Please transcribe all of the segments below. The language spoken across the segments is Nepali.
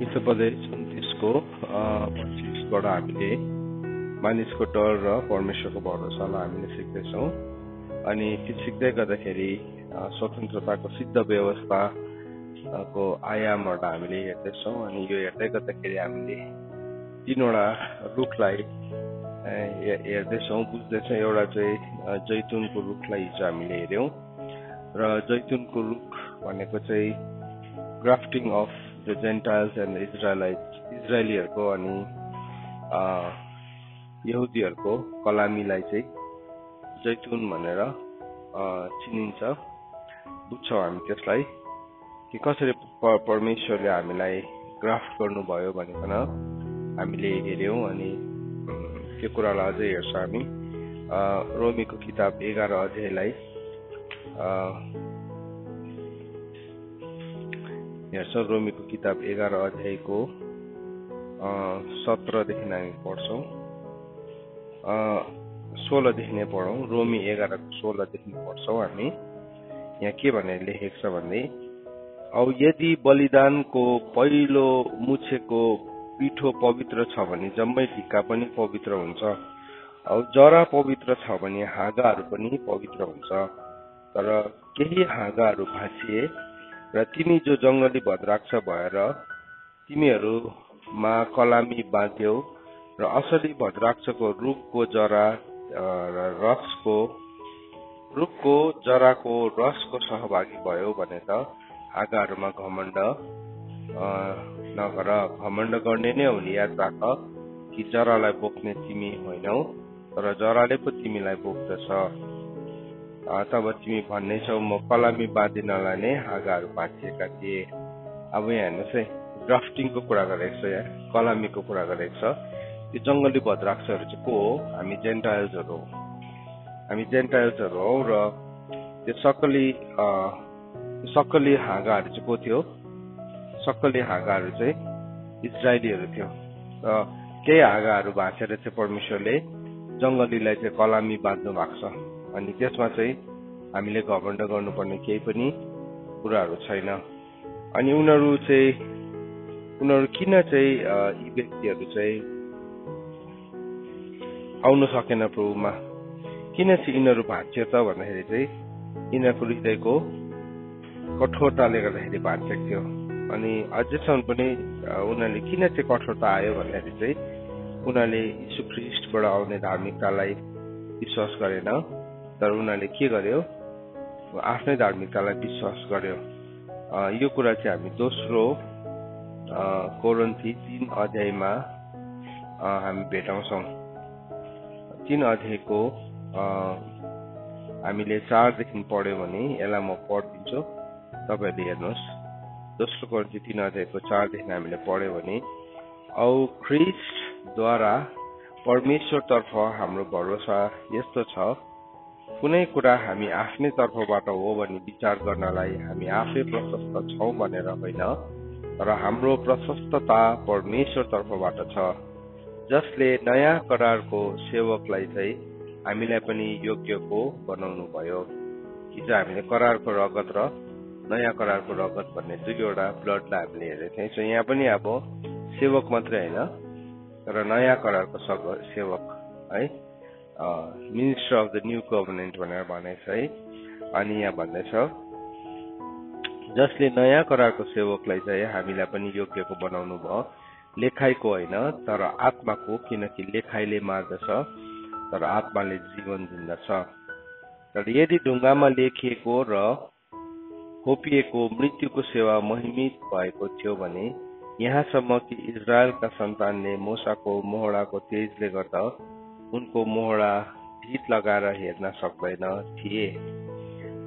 हितोपदेश 29:25बाट हामीले मानिसको डर र परमेश्वरको भरोसालाई हामीले सिक्दैछौँ। अनि त्यो सिक्दै गर्दाखेरि स्वतन्त्रताको सिद्ध व्यवस्थाको आयामबाट हामीले हेर्दैछौँ। अनि यो हेर्दै गर्दाखेरि हामीले तीनवटा रुखलाई हेर्दैछौँ, बुझ्दैछौँ। एउटा चाहिँ जैतुनको रुखलाई हिजो हामीले हेऱ्यौँ र जैतुनको रुख भनेको चाहिँ ग्राफ्टिङ अफ द जेन्टाइल्स एन्ड इजरायलीहरूको अनि यहुदीहरूको कलामीलाई चाहिँ जैतुन भनेर चिनिन्छ। बुझ्छौँ हामी त्यसलाई कि कसरी परमेश्वरले हामीलाई ग्राफ्ट गर्नुभयो भनिकन हामीले हेऱ्यौँ। अनि त्यो कुरालाई अझै हेर्छौँ हामी रोमीको किताब 11 अध्यायलाई हेर्छौँ। रोमीको किताब 11 अध्यायको 17 देखि हामी पढ्छौँ, 16 देखि नै पढौँ। रोमी 11 को 16 देखि पढ्छौँ हामी। यहाँ के भनेर लेखेको छ भन्ने, औ यदि बलिदानको पहिलो मुछेको पिठो पवित्र छ भने जम्मै ढिक्का पनि पवित्र हुन्छ। औ जरा पवित्र छ भने हाँगाहरू पनि पवित्र हुन्छ। तर केही हाँगाहरू भाँचिए र तिमी जो जङ्गली भद्राक्ष भएर तिमीहरूमा कलामी बाँध्यौ र असली भद्राक्षको रुखको जराको रसको सहभागी भयो भने त हाँगाहरूमा घमण्ड नगर। घमण्ड गर्ने नै हो नि याद राख कि जरालाई बोक्ने तिमी होइनौ, तर जराले पो तिमीलाई बोक्दछ। तब तिमी भन्नेछौ म कलामी बाँधिनलाई नै हाँगाहरू भाँचिएका थिए। अब यहाँ हेर्नुहोस् है, ग्राफ्टिङको कुरा गरेको छ, यहाँ कलामीको कुरा गरेको छ। त्यो जङ्गली भद्राक्षहरू चाहिँ को हो? हामी जेन्टाइल्सहरू हौ। हामी जेन्टाइल्सहरू हौ र त्यो सक्कली हाँगाहरू चाहिँ को थियो? सक्कली हाँगाहरू चाहिँ इजरायलीहरू थियो। र केही हाँगाहरू भाँचेर चाहिँ परमेश्वरले जङ्गलीलाई चाहिँ कलामी बाँध्नु भएको छ। अनि त्यसमा चाहिँ हामीले घमण्ड गर्नुपर्ने केही पनि कुराहरू छैन। अनि उनीहरू किन चाहिँ यी व्यक्तिहरू चाहिँ आउन सकेन प्रभुमा? किन चाहिँ यिनीहरू भाँच्यो त भन्दाखेरि चाहिँ यिनीहरूको हृदयको कठोरताले गर्दाखेरि भाँचेको थियो। अनि अझैसम्म पनि उनीहरूले किन चाहिँ कठोरता आयो भन्दाखेरि चाहिँ उनीहरूले यीशु ख्रीष्टबाट आउने धार्मिकतालाई विश्वास गरेन, तर उनीहरूले के गर्यो? आफ्नै धार्मिकतालाई विश्वास गर्यो। यो कुरा चाहिँ हामी दोस्रो कोरिन्थी 3 अध्यायमा हामी भेटाउँछौँ। 3 अध्यायको हामीले 4 देखि पढ्यो भने, यसलाई म पढिदिन्छु, तपाईँहरूले हेर्नुहोस्। दोस्रो कोरिन्थी 3 अध्यायको 4 देखि हामीले पढ्यो भने, औ ख्रीष्टद्वारा परमेश्वरतर्फ हाम्रो भरोसा यस्तो छ, कुनै कुरा हामी आफ्नै तर्फबाट हो भनी विचार गर्नलाई हामी आफै प्रशस्त छौँ भनेर होइन, तर हाम्रो प्रशस्तता परमेश्वर तर्फबाट छ, जसले नयाँ करारको सेवकलाई चाहिँ हामीलाई पनि योग्यको बनाउनु भयो। हिजो हामीले करारको रगत र नयाँ करारको रगत भन्ने दुईवटा ब्लडलाई हामीले हेरेको थियौँ। यहाँ पनि अब सेवक मात्रै होइन, तर नयाँ करारको सेवक है, minister of the new covenant भनेर भनेको छ है। अनि यहाँ भन्दैछ, जसले नयाँ करारको सेवकलाई चाहिँ हामीलाई पनि योग्यको बनाउनु भयो, लेखाइको होइन तर आत्माको, किनकि लेखाइले मार्दछ तर आत्माले जीवन दिन्दछ। तर यदि ढुङ्गामा लेखिएको र खोपिएको मृत्युको सेवा महिमित भएको थियो भने, यहाँसम्म कि इजरायलका सन्तानले मूसाको मोहडाको तेजले गर्दा उनको मोहडा ढित लगाएर हेर्न सक्दैन थिए,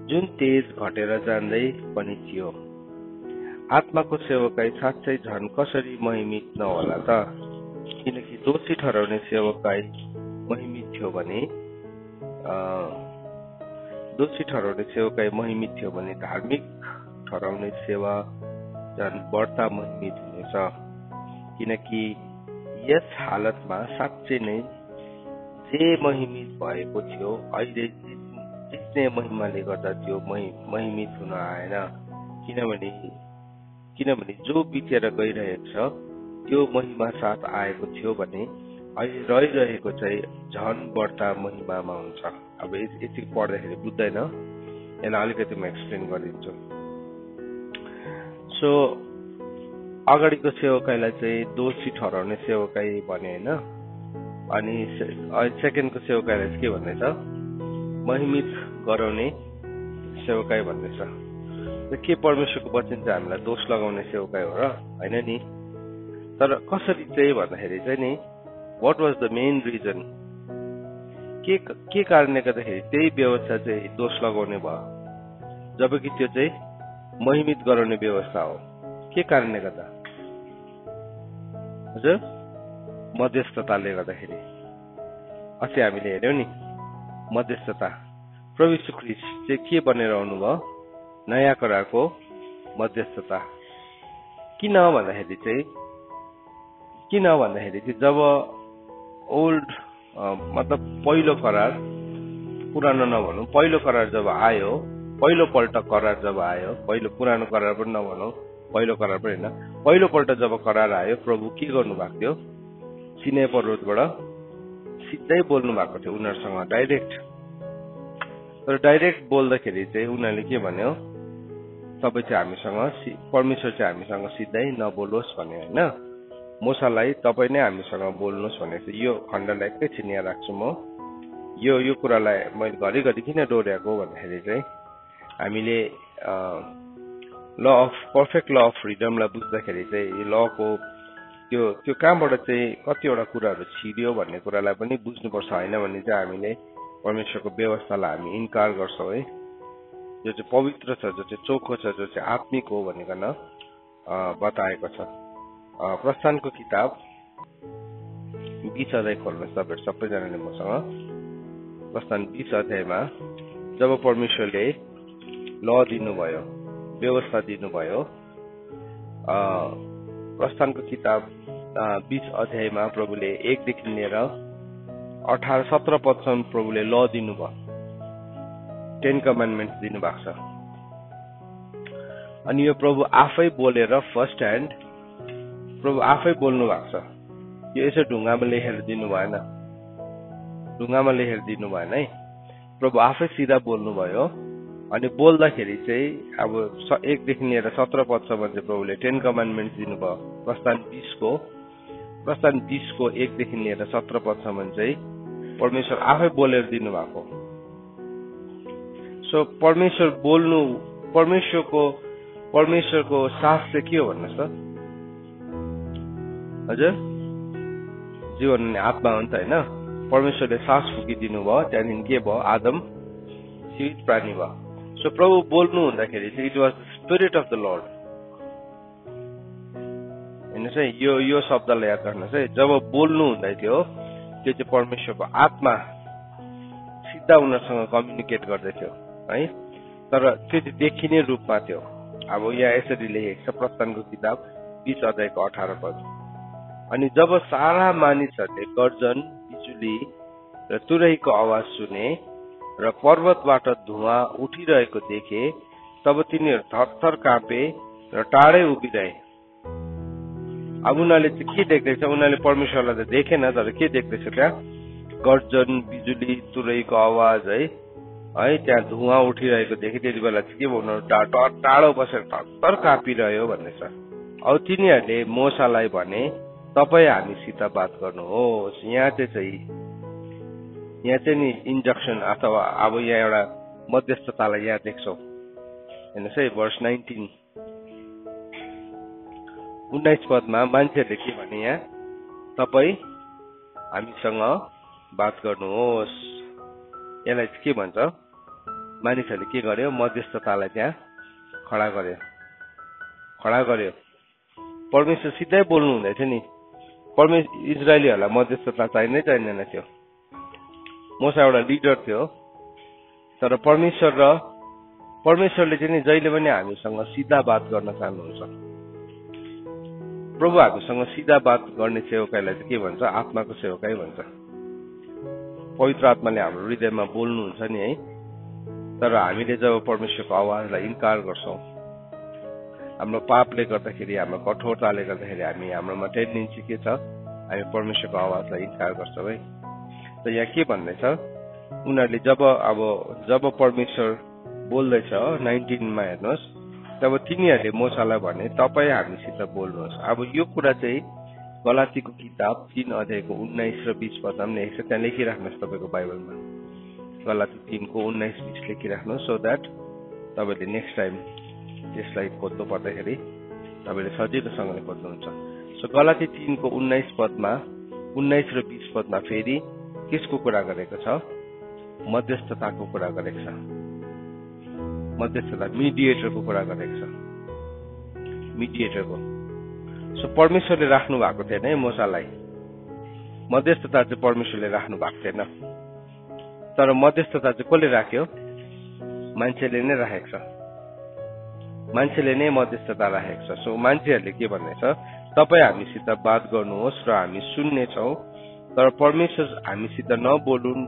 जुन तेज घटेर जाँदै पनि थियो। आत्माको सेवकाई साँच्चै झन् कसरी महिमित नहोला त? किनकि दोषी ठहराउने सेवकाई महिमित थियो भने धार्मिक ठहराउने सेवा झन् बढ्ता महिमित हुनेछ। किनकि यस हालतमा साँच्चै नै जे महिमित भएको थियो, अहिले जित्ने महिमाले गर्दा त्यो महिमित हुन आएन। किनभने किनभने जो बितेर गइरहेको छ त्यो महिमा साथ आएको थियो भने अहिले रहिरहेको चाहिँ झन बढ्ता महिमामा हुन्छ। अब यति पढ्दाखेरि बुझ्दैन, यसलाई अलिकति म एक्सप्लेन गरिदिन्छु। सो अगाडिको सेवकाईलाई चाहिँ दोषी ठहराउने सेवकाई भने होइन, अनि सेकेन्डको सेवकाईलाई चाहिँ के भन्दैछ, महिमित गराउने सेवकाई भन्दैछ। के परमेश्वरको वचन चाहिँ हामीलाई दोष लगाउने सेवकाई हो र होइन नि? तर कसरी चाहिँ भन्दाखेरि चाहिँ नि, what was the main reason, के कारणले गर्दाखेरि त्यही व्यवस्था चाहिँ दोष लगाउने भयो, जबकि त्यो चाहिँ महिमित गराउने व्यवस्था हो? के कारणले गर्दा? हजुर, मध्यस्थताले गर्दाखेरि। अस्ति हामीले हेर्यौं नि, मध्यस्थता। प्रभु यीशु ख्रीष्ट चाहिँ के बनेर आउनुभयो? नयाँ करारको मध्यस्थता। किन भन्दाखेरि जब ओल्ड मतलब पहिलो करार, पुरानो नभनौँ, पहिलो करार जब आयो, पहिलोपल्ट करार जब आयो, पहिलो पुरानो करार पनि नभनौँ, पहिलो करार पनि होइन, पहिलोपल्ट जब करार आयो, प्रभु के गर्नुभएको थियो? सिनै पर्वतबाट सिधै बोल्नु भएको थियो उनीहरूसँग, डाइरेक्ट। तर डाइरेक्ट बोल्दाखेरि चाहिँ उनीहरूले के भन्यो? तपाईँ चाहिँ हामीसँग, परमेश्वर चाहिँ हामीसँग सिधै नबोलोस् भन्यो होइन। मूसालाई तपाईँ नै हामीसँग बोल्नुहोस् भनेको थियो। यो खण्डलाई एकैछिन यहाँ राख्छु म। यो कुरालाई मैले घरिघरि किन दोहोऱ्याएको भन्दाखेरि चाहिँ हामीले law of perfect law of फ्रिडमलाई बुझ्दाखेरि चाहिँ लको त्यो कहाँबाट चाहिँ कतिवटा कुराहरू छिर्यो भन्ने कुरालाई पनि बुझ्नुपर्छ। होइन भने चाहिँ हामीले परमेश्वरको व्यवस्थालाई हामी इन्कार गर्छौँ है। जो चाहिँ पवित्र छ, जो चाहिँ चोखो छ, जो चाहिँ आत्मिक हो भनिकन बताएको छ। प्रस्थानको किताब 20 अध्याय खोल्नुहोस् तपाईँहरू सबैजनाले मसँग। प्रस्थान 20 अध्यायमा जब परमेश्वरले ल दिनुभयो, व्यवस्था दिनुभयो, प्रस्थानको किताब 20 अध्यायमा प्रभुले 1 देखि लिएर 18-17 पदसम्म प्रभुले ल दिनुभयो, 10 कमान्डमेन्ट्स दिनुभएको छ। अनि यो प्रभु आफै बोलेर फर्स्ट ह्यान्ड प्रभु आफै बोल्नु भएको छ। यो यसो ढुङ्गामा लेखेर दिनु भएन, ढुङ्गामा लेखेर दिनु भएन है। प्रभु आफै सिधा बोल्नुभयो। अनि बोल्दाखेरि चाहिँ अब 1 देखि लिएर 17 पदसम्म चाहिँ प्रभुले 10 कमान्डमेन्ट्स दिनुभयो। प्रस्थान 20 को 1 देखि लिएर 17 पदसम्म चाहिँ परमेश्वर आफै बोलेर दिनुभएको। सो परमेश्वर बोल्नु, परमेश्वरको सास चाहिँ के हो भन्नुहोस् त? हजुर, जीवन आत्मा हो नि त होइन। परमेश्वरले सास फुकिदिनु भयो, त्यहाँदेखि के भयो? आदम जीवित प्राणी भयो। सो प्रभु बोल्नु हुँदाखेरि चाहिँ it was the spirit of the lord. हेर्नुहोस् है, यो शब्दलाई याद राख्नुहोस् है। जब बोल्नु हुँदै थियो त्यो चाहिँ परमेश्वरको आत्मा सिधा उनीहरूसँग कम्युनिकेट गर्दै थियो है। तर त्यो चाहिँ देखिने रूपमा थियो। अब यहाँ यसरी लेखेको छ प्रस्थानको किताब 20 अध्यायको 18 पद। अनि जब सारा मानिसहरूले गर्जन, बिजुली र तुरहीको आवाज सुने र पर्वतबाट धुवा उठिरहेको देखे, तब तिनीहरू थरथर कापे र टाढै उभिरहे। अब उनीहरूले चाहिँ के देख्दैछ? उनीहरूले परमेश्वरलाई त देखेन, तर के देख्दैछ त्यहाँ? गर्जन, बिजुली, तुरहीको आवाज है, त्यहाँ धुवा उठिरहेको देखे। त्यति बेला चाहिँ के भन्नु? टाढो बसेर थरथर कापिरह्यो भन्दैछ। अब तिनीहरूले मूसालाई भने, तपाईँ हामीसित बात गर्नुहोस्। यहाँ चाहिँ नि इन्जक्सन अथवा अब यहाँ एउटा मध्यस्थतालाई यहाँ देख्छौँ। हेर्नुहोस् है, भर्स 19 पदमा मान्छेहरूले के भने यहाँ? तपाईँ हामीसँग बात गर्नुहोस्। यसलाई के भन्छ? मानिसहरूले के गर्यो? मध्यस्थतालाई त्यहाँ खडा गर्यो। परमेश्वर सिधै बोल्नु हुँदै थियो नि। इजरायलीहरूलाई मध्यस्थता चाहिँदैन थियो। मूसा एउटा लिडर थियो, तर परमेश्वरले चाहिँ नि जहिले पनि हामीसँग सिधा बात गर्न चाहनुहुन्छ। प्रभु हामीसँग सिधा बात गर्ने सेवकाईलाई चाहिँ के भन्छ? आत्माको सेवकाई भन्छ। पवित्र आत्माले हाम्रो हृदयमा बोल्नुहुन्छ नि है। तर हामीले जब परमेश्वरको आवाजलाई इन्कार गर्छौँ, हाम्रो पापले गर्दाखेरि, हाम्रो कठोरताले गर्दाखेरि हाम्रोमा टेन्डेन्सी के छ, हामी परमेश्वरको आवाजलाई इन्कार गर्छौँ है। त यहाँ के भन्दैछ, उनीहरूले जब परमेश्वर बोल्दैछ 19 मा हेर्नुहोस्, तब तिनीहरूले मोसालाई भने तपाईँ हामीसित बोल्नुहोस्। अब यो कुरा चाहिँ गलातीको किताब 3 अध्यायको 19 र 20 पदमा पनि लेखेको छ, त्यहाँ लेखिराख्नुहोस् तपाईँको बाइबलमा। गलाती 3 को 19-20 लेखिराख्नुहोस्, सो द्याट तपाईँले नेक्स्ट टाइम त्यसलाई खोज्नु पर्दाखेरि तपाईँले सजिलोसँगले खोज्नुहुन्छ। सो गलाती 3 को 19 पदमा, 19 र 20 पदमा फेरि किसको कुरा गरेको छ? मध्यस्थताको कुरा गरेको छ। मध्यस्थता, मिडिएटरको कुरा गरेको छ, मिडिएटरको। सो परमेश्वरले राख्नु भएको थिएन है मोसालाई, मध्यस्थता चाहिँ परमेश्वरले राख्नु भएको थिएन, तर मध्यस्थता चाहिँ कसले राख्यो? मान्छेले नै राखेको छ, मान्छेले नै मध्यस्थता राखेको छ। सो मान्छेहरूले के भन्नेछ, तपाईँ हामीसित बात गर्नुहोस् र हामी सुन्नेछौँ, तर परमेश्वर हामीसित नबोलुन्,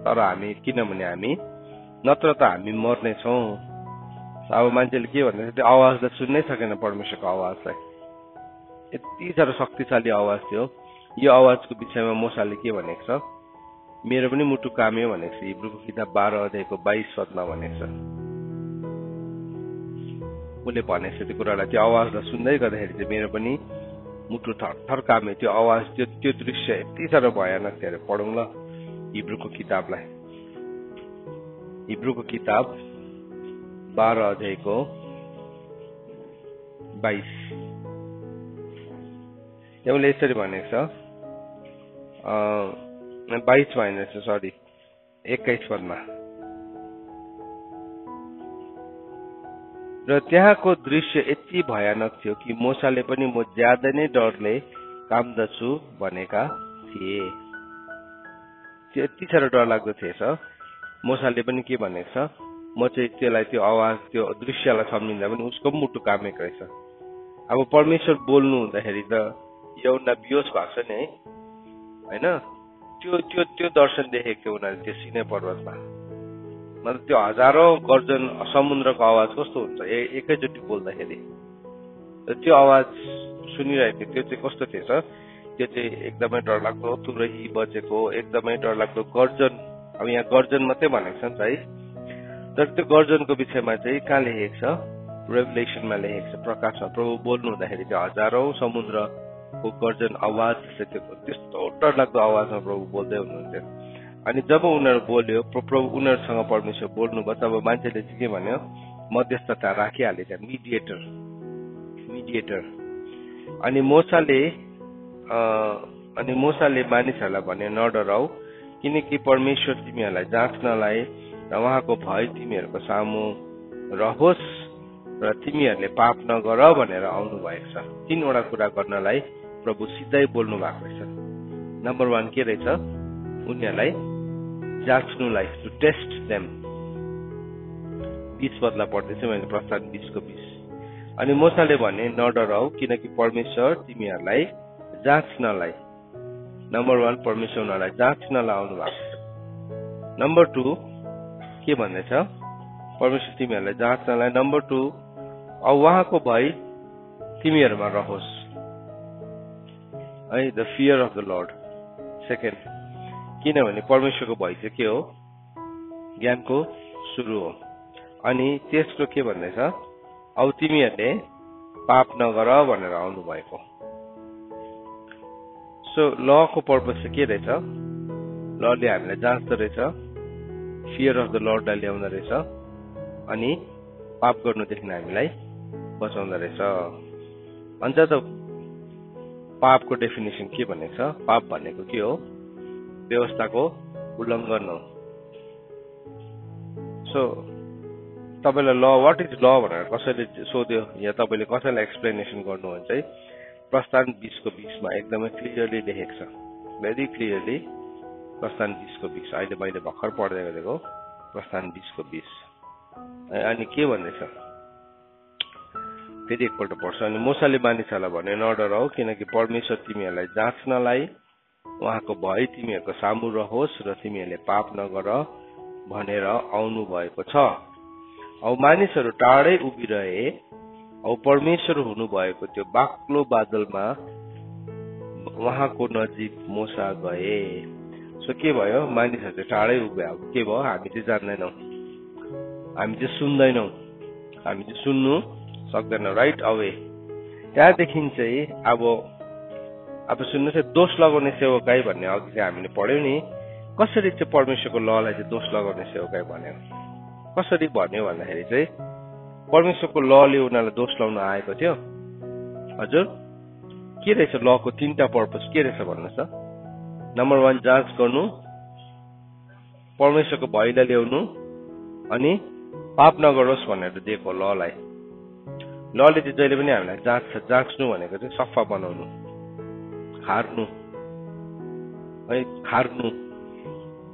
तर हामी, किनभने हामी नत्र त हामी मर्नेछौँ। अब मान्छेले के भन्दैछ, त्यो आवाजलाई सुन्नै सकेन, परमेश्वरको आवाजलाई। यति साह्रो शक्तिशाली आवाज थियो। यो आवाजको विषयमा मोसाले के भनेको छ, मेरो पनि मुटु काम्यो भनेको छ। हिब्रूको किताब 12 अध्यायको 22 पदमा भनेको छ। उसले भनेको छ त्यो कुरालाई, त्यो आवाजलाई सुन्दै गर्दाखेरि चाहिँ मेरो पनि मुटु थरथर काम्यो। त्यो आवाज, त्यो दृश्य यति साह्रो भयानक थियो। पढौँ ल हिब्रूको किताबलाई। हिब्रूको किताब 12 अध्यायको 22। उसले यसरी भनेको छ, 22 मा होइन, सरी 21 पदमा। र त्यहाँको दृश्य यति भयानक थियो कि मोसाले पनि म ज्यादा नै डरले काम्दछु भनेका थिए। त्यो यति साह्रो डरलाग्दो थिएछ। मोसाले पनि के भनेको छ, म चाहिँ त्यसलाई, त्यो आवाज, त्यो दृश्यलाई सम्झिँदा पनि उसको पनि मुटु कामेको रहेछ। अब परमेश्वर बोल्नु हुँदाखेरि त एउटा बियोस भएको छ नि है, होइन? त्यो दर्शन देखेको थियो उनीहरूले त्यो सिनै पर्वतमा। मतलब त्यो हजारौं गर्जन समुद्रको आवाज कस्तो हुन्छ एकैचोटि बोल्दाखेरि। त्यो आवाज सुनिरहेको थियो, त्यो चाहिँ कस्तो थिएछ, त्यो चाहिँ एकदमै डरलाग्दो, तुरही बजेको, एकदमै डरलाग्दो गर्जन। अब यहाँ गर्जन मात्रै भनेको छ नि त है, तर त्यो गर्जनको विषयमा चाहिँ कहाँ लेखेको छ? रेभलेसनमा लेखेको छ, प्रकाशमा। प्रभु बोल्नु हुँदाखेरि त्यो हजारौं समुद्रको गर्जन आवाज त्यस्तो डरलाग्दो आवाजमा प्रभु बोल्दै हुनुहुन्थ्यो। अनि जब उनीहरू बोल्यो, प्रभु उनीहरूसँग परमेश्वर बोल्नुभयो, तब मान्छेले चाहिँ के भन्यो, मध्यस्थता राखिहाले त्यहाँ, मिडिएटर। अनि मोसाले मानिसहरूलाई भने, नडराऊ, किनकि परमेश्वर तिमीहरूलाई जाँच्नलाई र उहाँको भय तिमीहरूको सामु रहोस् र तिमीहरूले पाप नगर भनेर आउनु भएको छ। 3 वटा कुरा गर्नलाई प्रभु सिधै बोल्नु भएको रहेछ। नम्बर 1 के रहेछ? उनीहरूलाई जाँच्नुलाई, टु टेस्ट देम। 20 पदलाई पढ्दैछु मैले, प्रस्थान 20 को 20। अनि मोसाले भने, नडराऊ, किनकि परमेश्वर तिमीहरूलाई जाँच्नलाई। नम्बर 1 परमेश्वर उनीहरूलाई जाँच्नलाई आउनु भएको छ। नम्बर 2 के भन्दैछ? परमेश्वर तिमीहरूलाई जाँच्नलाई। नम्बर 2 अब उहाँको भय तिमीहरूमा रहोस् है, the fear of the lord. Second, किनभने परमेश्वरको भय चाहिँ के हो? ज्ञानको सुरु हो। अनि तेस्रो के भन्दैछ? अब तिमीहरूले पाप नगर भनेर आउनु भएको। सो लको पर्पस चाहिँ के रहेछ? लले हामीलाई जाँच्दो रहेछ, फियर अफ द लर्डलाई ल्याउँदो रहेछ, अनि पाप गर्नुदेखि हामीलाई बचाउँदो रहेछ। अन्त त पापको डेफिनेसन के भनेको छ? पाप भनेको के हो? व्यवस्थाको उल्लङ्घन हो। सो तपाईँलाई ल, वाट इज ल भनेर कसैले सोध्यो, या तपाईँले कसैलाई एक्सप्लेनेसन गर्नु भने चाहिँ प्रस्थान 20 को 20 मा एकदमै क्लियरली लेखेको छ, भेरी क्लियरली। प्रस्थान 20 को 20 अहिले मैले भर्खर पढ्दै गरेको प्रस्थान 20 को 20। अनि के भन्दैछ फेरि एकपल्ट पढ्छ। अनि मोसाले मानिसहरूलाई भने, नडराऊ, किनकि परमेश्वर तिमीहरूलाई जाँच्नलाई, उहाँको भय तिमीहरूको सामु रहोस् र तिमीहरूले पाप नगर भनेर आउनु भएको छ। अब मानिसहरू टाढै उभिरहे औ परमेश्वर हुनुभएको त्यो बाक्लो बादलमा उहाँको नजिक मोसा गए। सो के भयो, मानिसहरू चाहिँ टाढै उभ्यो। अब के भयो, हामी चाहिँ जान्दैनौँ, हामी चाहिँ सुन्दैनौँ, हामी चाहिँ सुन्नु सक्दैनौँ, राइट अवे। त्यहाँदेखि चाहिँ अब सुन्नुहोस् है, दोष लगाउने सेवकाई भन्ने अघि चाहिँ हामीले पढ्यौँ नि, कसरी चाहिँ परमेश्वरको ललाई चाहिँ दोष लगाउने सेवकाई भन्यो। कसरी भन्यो भन्दाखेरि चाहिँ परमेश्वरको लले उनीहरूलाई दोष लाउन आएको थियो। हजुर, के रहेछ लको 3टा पर्पस के रहेछ भन्नुहोस् त। नम्बर 1 जाँच गर्नु, परमेश्वरको भयलाई ल्याउनु, अनि पाप नगरोस् भनेर दिएको ललाई। लले चाहिँ जहिले पनि हामीलाई जाँच्नु भनेको चाहिँ सफा बनाउनु, खार्नु है, खार्नु,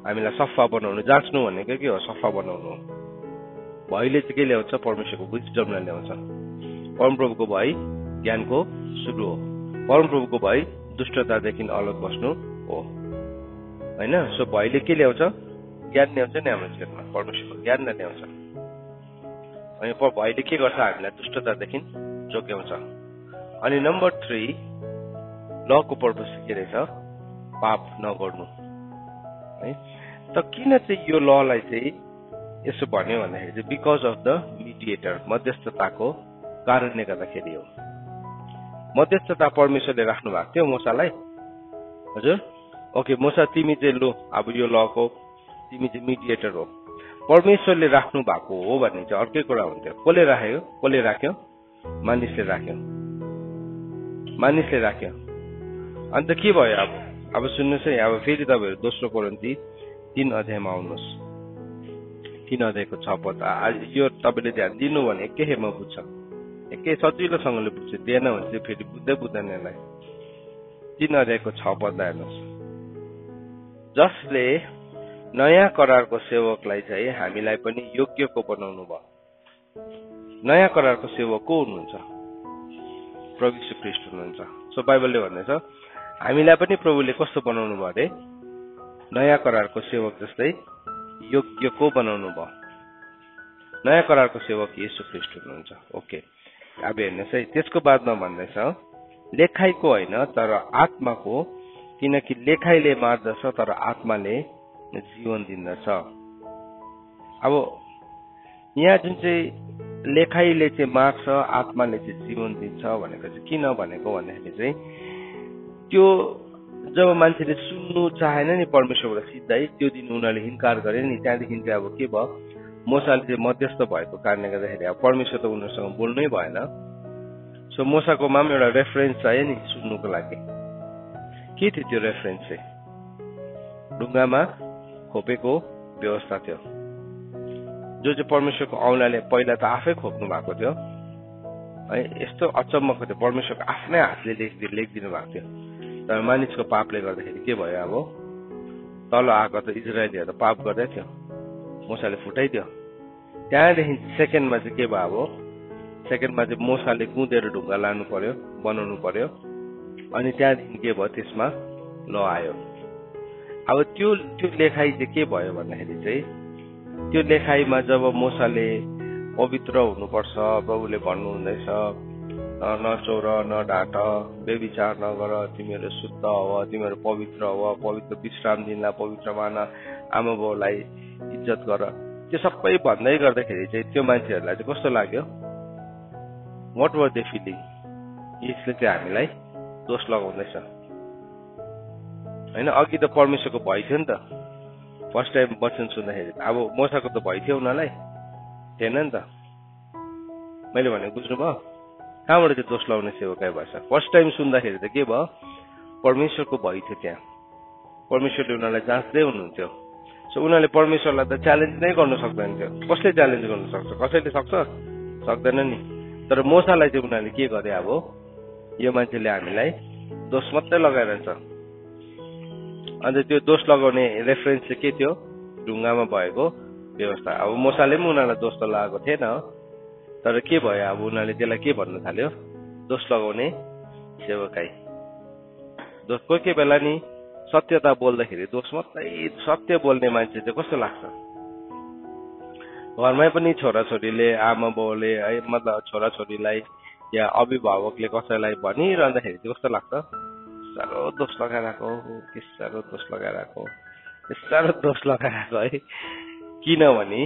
हामीलाई सफा बनाउनु। जाँच्नु भनेको के हो, सफा बनाउनु। भयले चाहिँ के ल्याउँछ, परमेश्वरको विजडमलाई ल्याउँछ। परमप्रभुको भय ज्ञानको सुरु हो। परमप्रभुको भय दुष्टतादेखि अलग बस्नु हो, होइन। सो भयले के ल्याउँछ, ज्ञान ल्याउँछ नि हाम्रो जीवनमा, परमेश्वरको ज्ञानलाई ल्याउँछ। अनि भयले के गर्छ, हामीलाई दुष्टतादेखि जोगाउँछ। अनि नम्बर 3 लको पर्पस के रहेछ, पाप नगर्नु है। त किन चाहिँ यो ललाई चाहिँ यसो भन्यो भन्दाखेरि चाहिँ बिकज अफ द मिडिएटर, मध्यस्थताको कारणले गर्दाखेरि हो। मध्यस्थता परमेश्वरले राख्नु भएको थियो मोसालाई। हजुर, ओके मोसा तिमी चाहिँ लो, अब यो लको तिमी चाहिँ मिडिएटर हो, परमेश्वरले राख्नु भएको हो भन्ने चाहिँ अर्कै कुरा हुन्थ्यो। कसले राख्यो, मानिसले राख्यो, मानिसले राख्यो। अन्त के भयो, अब सुन्नुहोस् है, अब फेरि तपाईँहरू दोस्रो कोरिन्थी 3 अध्यायमा आउनुहोस्। 3 अध्यायको 6 पद। यो तपाईँले ध्यान दिनु भने एकै हेमा बुझ्छ, एकै सजिलोसँगले बुझ्छ, दिएन भने चाहिँ फेरि बुझ्दैन यसलाई। 3 अध्यायको 6 पद हेर्नुहोस्। जसले नयाँ करारको सेवकलाई चाहिँ हामीलाई पनि योग्यको बनाउनु भयो। नयाँ करारको सेवक को हुनुहुन्छ, प्रभु यीशु ख्रीष्ट हुनुहुन्छ। सो बाइबलले भन्दैछ हामीलाई पनि प्रभुले कस्तो बनाउनु भयो अरे, नयाँ करारको सेवक जस्तै योग्यको बनाउनु भयो। नयाँ करारको सेवक यीशु ख्रीष्ट हुनुहुन्छ। ओके, अब हेर्नुहोस् है, त्यसको बादमा भन्दैछ लेखाइको होइन तर आत्माको, किनकि लेखाइले मार्दछ तर आत्माले जीवन दिन्दछ। अब यहाँ जुन चाहिँ लेखाइले चाहिँ मार्छ, आत्माले चाहिँ जीवन दिन्छ भनेको चाहिँ किन भनेको भन्दाखेरि चाहिँ त्यो जब मान्छेले सुन्नु चाहेन नि परमेश्वरबाट सिधै, त्यो दिन उनीहरूले इन्कार गरे नि। त्यहाँदेखि चाहिँ अब के भयो, मोसाले चाहिँ मध्यस्थ भएको कारणले गर्दाखेरि अब परमेश्वर त उनीहरूसँग बोल्नै भएन। सो मोसाकोमा पनि एउटा रेफरेन्स चाहियो नि सुन्नुको लागि। के थियो त्यो रेफरेन्स चाहिँ, ढुङ्गामा खोपेको व्यवस्था थियो, जो चाहिँ परमेश्वरको औँलाले पहिला त आफै खोप्नु भएको थियो है। यस्तो अचम्मको थियो, परमेश्वरको आफ्नै हातले लेखिदिनु भएको थियो। तर मानिसको पापले गर्दाखेरि के भयो, अब तल आएको त इजरायलीहरू पाप गर्दै थियो, मोसाले फुटाइदियो। त्यहाँदेखि सेकेन्डमा चाहिँ के भयो, अब सेकेन्डमा चाहिँ मोसाले कुदेर ढुङ्गा लानु पर्यो, बनाउनु पर्यो। अनि त्यहाँदेखि के भयो, त्यसमा ल आयो। अब त्यो लेखाइ चाहिँ के भयो भन्दाखेरि चाहिँ त्यो लेखाइमा जब मोसाले पवित्र हुनुपर्छ, प्रभुले भन्नु हुँदैछ नचोर, नढाँट, व्यभिचार नगर, तिमीहरू शुद्ध हो, तिमीहरू पवित्र हो, पवित्र विश्राम दिनलाई पवित्र मान, आमा बाउलाई इज्जत गर, त्यो सबै भन्दै गर्दाखेरि चाहिँ त्यो मान्छेहरूलाई चाहिँ कस्तो लाग्यो, वाट वर दे फिलिङ, यसले चाहिँ हामीलाई दोष लगाउँदैछ होइन। अघि त परमेश्वरको भय थियो नि त, फर्स्ट टाइम वचन सुन्दाखेरि। अब मोसाको त भय थियो उनीहरूलाई, थिएन नि त। मैले भनेको बुझ्नुभयो, कहाँबाट चाहिँ दोष लगाउने सेवकाई भएछ। फर्स्ट टाइम सुन्दाखेरि त के भयो, परमेश्वरको भय थियो त्यहाँ, परमेश्वरले उनीहरूलाई जाँच्दै हुनुहुन्थ्यो। सो उनीहरूले परमेश्वरलाई त च्यालेन्ज नै गर्नु सक्दैन थियो। कसले च्यालेन्ज गर्नु सक्छ, कसैले सक्छ, सक्दैन नि। तर मोसालाई चाहिँ उनीहरूले के गरे, अब यो मान्छेले हामीलाई दोष मात्रै लगाइरहन्छ। अन्त त्यो दोष लगाउने रेफरेन्स चाहिँ के थियो, ढुङ्गामा भएको व्यवस्था। अब मोसाले पनि उनीहरूलाई दोष त लगाएको थिएन, तर के भयो, अब उनीहरूले त्यसलाई के भन्नु थाल्यो, दोष लगाउने सेवकाई। दोष कोही बेला नि सत्यता बोल्दाखेरि दोष मात्रै, सत्य बोल्ने मान्छे चाहिँ कस्तो लाग्छ, घरमै पनि छोराछोरीले आमा बाउले है मतलब छोराछोरीलाई या अभिभावकले कसैलाई भनिरहँदाखेरि चाहिँ कस्तो लाग्छ साह्रो दोष लगाइरहेको के साह्रो दोष लगाइरहेको साह्रो दोष लगाइरहेको है किनभने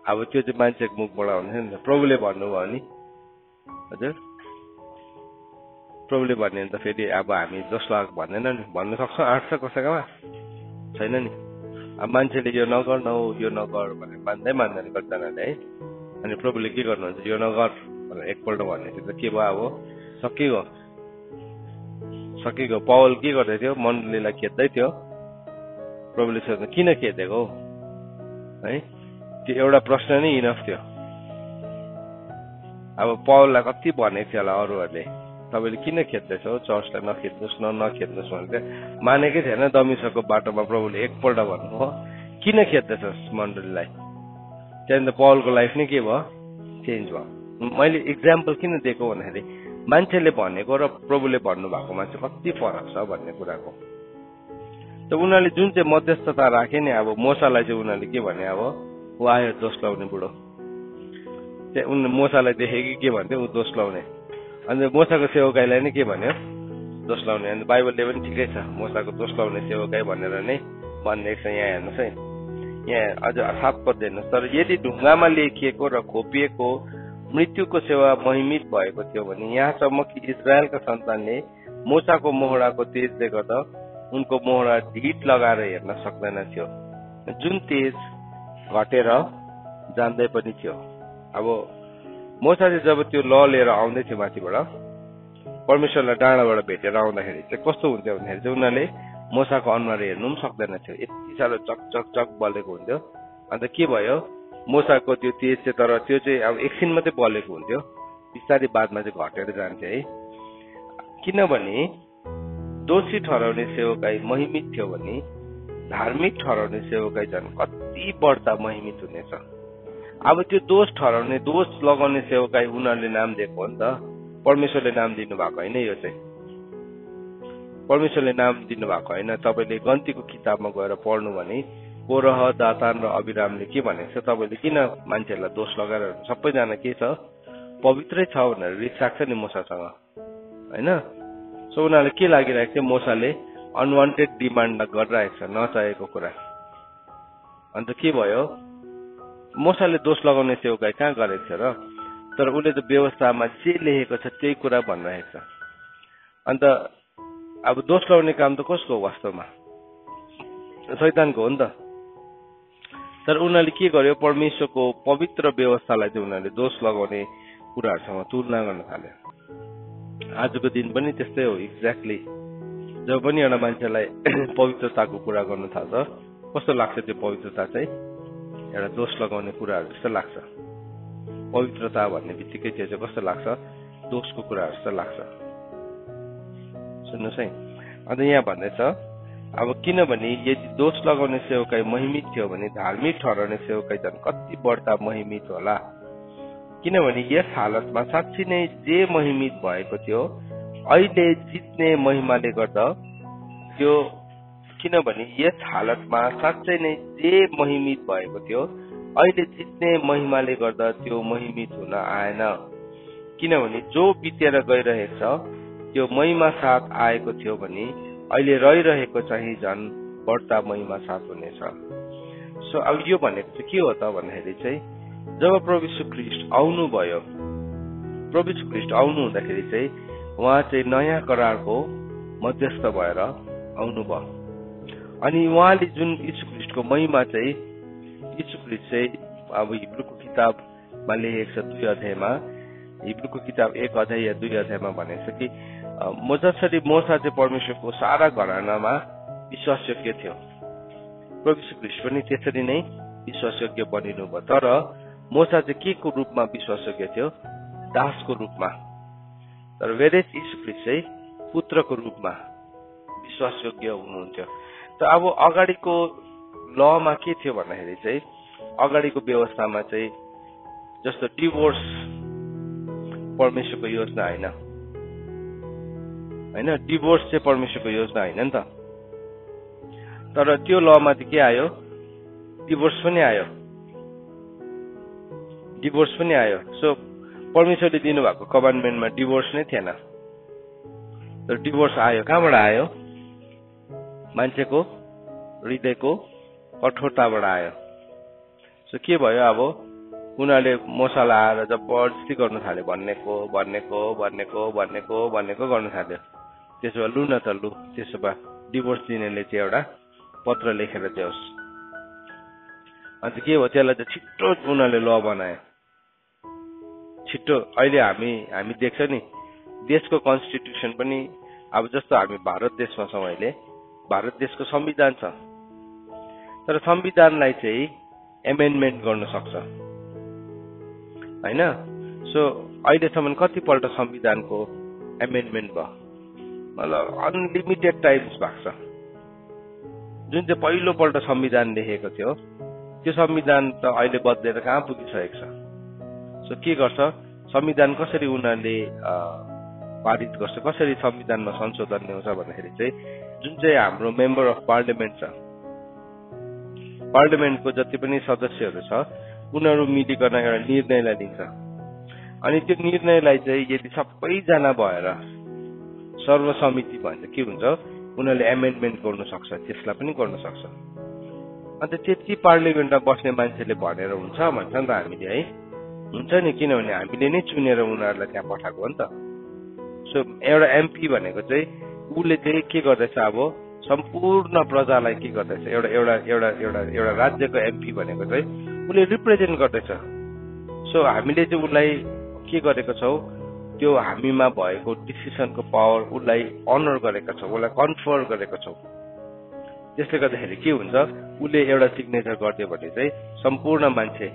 अब त्यो चाहिँ मान्छेको मुखबाट हुन्छ नि त प्रभुले भन्नुभयो नि हजुर प्रभुले भन्यो भने त फेरि अब हामी दोष लगाएको भन्दैन नि भन्नु सक्छ आँट छ कसैकोमा छैन नि अब मान्छेले यो नगर न यो नगर भनेर मान्दैन कतिजनाले है अनि प्रभुले के गर्नुहुन्छ यो नगर भनेर एकपल्ट भनेपछि त के भयो अब सकिगयो पावल के गर्दै थियो मण्डलीलाई खेद्दै थियो प्रभुले सोध्नु किन खेदेको है त्यो एउटा प्रश्न नै इनफ थियो अब पावललाई कति भनेको थियो होला अरूहरूले तपाईँले किन खेद्दैछ हो चर्चलाई नखेद्नुहोस् नखेद्नुहोस् भनेर मानेकै थिएन दमिसको बाटोमा प्रभुले एकपल्ट भन्नुभयो किन खेद्दैछस् मण्डलीलाई त्यहाँदेखि त पावलको लाइफ नै के भयो चेन्ज भयो मैले इक्जाम्पल किन दिएको भन्दाखेरि मान्छेले भनेको र प्रभुले भन्नुभएकोमा चाहिँ कति फरक छ भन्ने कुराको त उनीहरूले जुन चाहिँ मध्यस्थता राखे नि अब मोसालाई चाहिँ उनीहरूले के भने अब ऊ आयो दोष लाउने बुढो त्यहाँ उनीहरूले मोसालाई देखे कि के भन्थ्यो ऊ दोष लाउने अन्त मोसाको सेवकाईलाई नै के भन्यो दोष लाउने अन्त बाइबलले पनि ठिकै छ मोसाको दोष लाउने सेवकाई भनेर नै भनिएको छ यहाँ हेर्नुहोस् है यहाँ अझ 7 पद हेर्नुहोस् तर यदि ढुङ्गामा लेखिएको र खोपिएको मृत्युको सेवा महिमित भएको थियो भने यहाँसम्म कि इजरायलका सन्तानले मोसाको मोहडाको तेजले गर्दा उनको मोहडा ढिट लगाएर हेर्न सक्दैन थियो जुन तेज घटेर जान्दै पनि थियो अब मोसाले जब त्यो ल लिएर आउँदै थियो माथिबाट परमेश्वरलाई डाँडाबाट भेटेर आउँदाखेरि चाहिँ कस्तो हुन्थ्यो भन्दाखेरि चाहिँ उनीहरूले मोसाको अनुहार हेर्नु पनि सक्दैन थियो यति साह्रो चक चक चक बलेको हुन्थ्यो अन्त के भयो मोसाको त्यो तेज चाहिँ तर त्यो चाहिँ अब एकछिन मात्रै बलेको हुन्थ्यो बिस्तारै बादमा चाहिँ घटेर जान्थ्यो है किनभने दोषी ठहराउने सेवकाई महिमित थियो भने धार्मिक ठहराउने सेवकाई झन् कति बढ्ता महिमित हुनेछ अब त्यो दोष ठहराउने दोष लगाउने सेवकाई उनीहरूले नाम दिएको हो नि त परमेश्वरले नाम दिनुभएको होइन यो चाहिँ परमेश्वरले नाम दिनुभएको होइन तपाईँले गन्तीको किताबमा गएर पढ्नु भने कोरह दातान र अभिरामले के भनेको छ तपाईँले किन मान्छेहरूलाई दोष लगाएर सबैजना के छ पवित्रै छ भनेर रिस राख्छ नि मोसासँग होइन सो उनीहरूले के लागिरहेको थियो मोसाले अनवान्टेड डिमान्ड गरिरहेको छ नचाहेको कुरा अन्त के भयो मोसाले दोष लगाउने सेवकाई कहाँ गरेको थियो र तर उसले त व्यवस्थामा जे लेखेको छ त्यही कुरा भनिरहेको छ अन्त अब दोष लगाउने काम त कसको हो वास्तवमा शैतानको हो नि त तर उनीहरूले के गर्यो परमेश्वरको पवित्र व्यवस्थालाई चाहिँ उनीहरूले दोष लगाउने कुराहरूसँग तुलना गर्न थाल्यो आजको दिन पनि त्यस्तै हो एक्ज्याक्टली जब पनि एउटा मान्छेलाई पवित्रताको कुरा गर्नु थाल्छ कस्तो लाग्छ त्यो पवित्रता चाहिँ एउटा दोष लगाउने कुराहरू जस्तो लाग्छ पवित्रता भन्ने बित्तिकै त्यो चाहिँ कस्तो लाग्छ दोषको कुराहरू जस्तो लाग्छ सुन्नुहोस् है अन्त यहाँ भन्दैछ अब किनभने यदि दोष लगाउने सेवकाई महिमित थियो भने धार्मिक ठहराउने सेवकाई झन् कति बढ्ता महिमित होला किनभने यस हालतमा साँच्ची नै जे महिमित भएको थियो अहिले जित्ने महिमाले गर्दा त्यो किनभने यस हालतमा साँच्चै नै जे महिमित भएको थियो अहिले जित्ने महिमाले गर्दा त्यो महिमित हुन आएन किनभने जो बितेर गइरहेको छ त्यो महिमा साथ आएको थियो भने अहिले रहिरहेको चाहिँ झन् बढ्ता महिमा साथ हुनेछ सो अब यो भनेको चाहिँ के हो त भन्दाखेरि चाहिँ जब प्रभु यीशु ख्रीष्ट आउनुभयो प्रभु यीशु ख्रीष्ट आउनु हुँदाखेरि चाहिँ उहाँ चाहिँ नयाँ करारको मध्यस्थ भएर आउनुभयो अनि उहाँले जुन यीशु ख्रीष्टको महिमा चाहिँ यीशु ख्रीष्ट चाहिँ अब हिब्रूको किताबमा लेखेको छ 2 अध्यायमा हिब्रूको किताब 1 अध्याय या 2 अध्यायमा भनेको छ कि जसरी मोसा चाहिँ परमेश्वरको सारा घरानामा विश्वासयोग्य थियो प्रभु यीशु ख्रीष्ट पनि त्यसरी नै विश्वासयोग्य बनिनु भयो तर मोसा चाहिँ के को रूपमा विश्वासयोग्य थियो दासको रूपमा तर वेरेस यीशु ख्रीष्ट चाहिँ पुत्रको रूपमा विश्वासयोग्य हुनुहुन्थ्यो त अब अगाडिको लमा के थियो भन्दाखेरि चाहिँ अगाडिको व्यवस्थामा चाहिँ जस्तो डिभोर्स परमेश्वरको योजना होइन डिभोर्स चाहिँ परमेश्वरको योजना होइन नि त तर त्यो लमा चाहिँ के आयो डिभोर्स पनि आयो डिभोर्स पनि आयो। सो परमेश्वरले दिनुभएको कमान्डमेन्टमा डिभोर्स नै थिएन, तर डिभोर्स आयो। कहाँबाट आयो? मान्छेको हृदयको कठोरताबाट आयो। सो के भयो? अब उनीहरूले मसला आएर जबरजस्ती गर्नु थाल्यो, भन्नेको गर्नु थाल्यो। त्यसो भए लु न त लु, त्यसो भए डिभोर्स दिनेले चाहिँ एउटा पत्र लेखेर दियोस्। अन्त के भयो? त्यसलाई चाहिँ छिट्टो उनीहरूले ल बनायो, छिट्टो। अहिले हामी देख्छ नि, देशको कन्स्टिट्युसन पनि अब जस्तो हामी भारत देशमा छौँ अहिले, भारत देशको संविधान छ, तर संविधानलाई चाहिँ एमेन्डमेन्ट गर्न सक्छ होइन। सो अहिलेसम्म कतिपल्ट संविधानको एमेन्डमेन्ट भयो? मतलब अनलिमिटेड टाइम्स भएको छ। जुन चाहिँ पहिलोपल्ट संविधान लेखेको थियो त्यो संविधान त अहिले बदलेर कहाँ पुगिसकेको छ। सो के गर्छ? संविधान कसरी उनीहरूले पारित गर्छ, कसरी संविधानमा संशोधन ल्याउँछ भन्दाखेरि चाहिँ जुन चाहिँ हाम्रो मेम्बर अफ पार्लियामेन्ट छ, पार्लियामेन्टको जति पनि सदस्यहरू छ, उनीहरू मिलिकन एउटा निर्णयलाई लिन्छ। अनि त्यो निर्णयलाई चाहिँ यदि सबैजना भएर सर्वसम्मति भन्छ के हुन्छ? उनीहरूले एमेन्डमेन्ट गर्नु सक्छ, त्यसलाई पनि गर्न सक्छ। अन्त त्यति पार्लियामेन्टमा बस्ने मान्छेले भनेर हुन्छ भन्छ नि त हामीले, है? हुन्छ नि, किनभने हामीले नै चुनेर उनीहरूलाई त्यहाँ पठाएको हो नि त। सो एउटा एमपी भनेको चाहिँ उसले चाहिँ के गर्दैछ? अब सम्पूर्ण प्रजालाई के गर्दैछ? एउटा एउटा एउटा एउटा एउटा राज्यको एमपी भनेको चाहिँ उसले रिप्रेजेन्ट गर्दैछ। सो हामीले चाहिँ उसलाई के गरेको छौँ? त्यो हामीमा भएको डिसिसनको पावर उसलाई अनर गरेका छौँ, उसलाई कन्फर गरेका छौँ। त्यसले गर्दाखेरि के हुन्छ? उसले एउटा सिग्नेचर गरिदियो भने चाहिँ सम्पूर्ण मान्छे,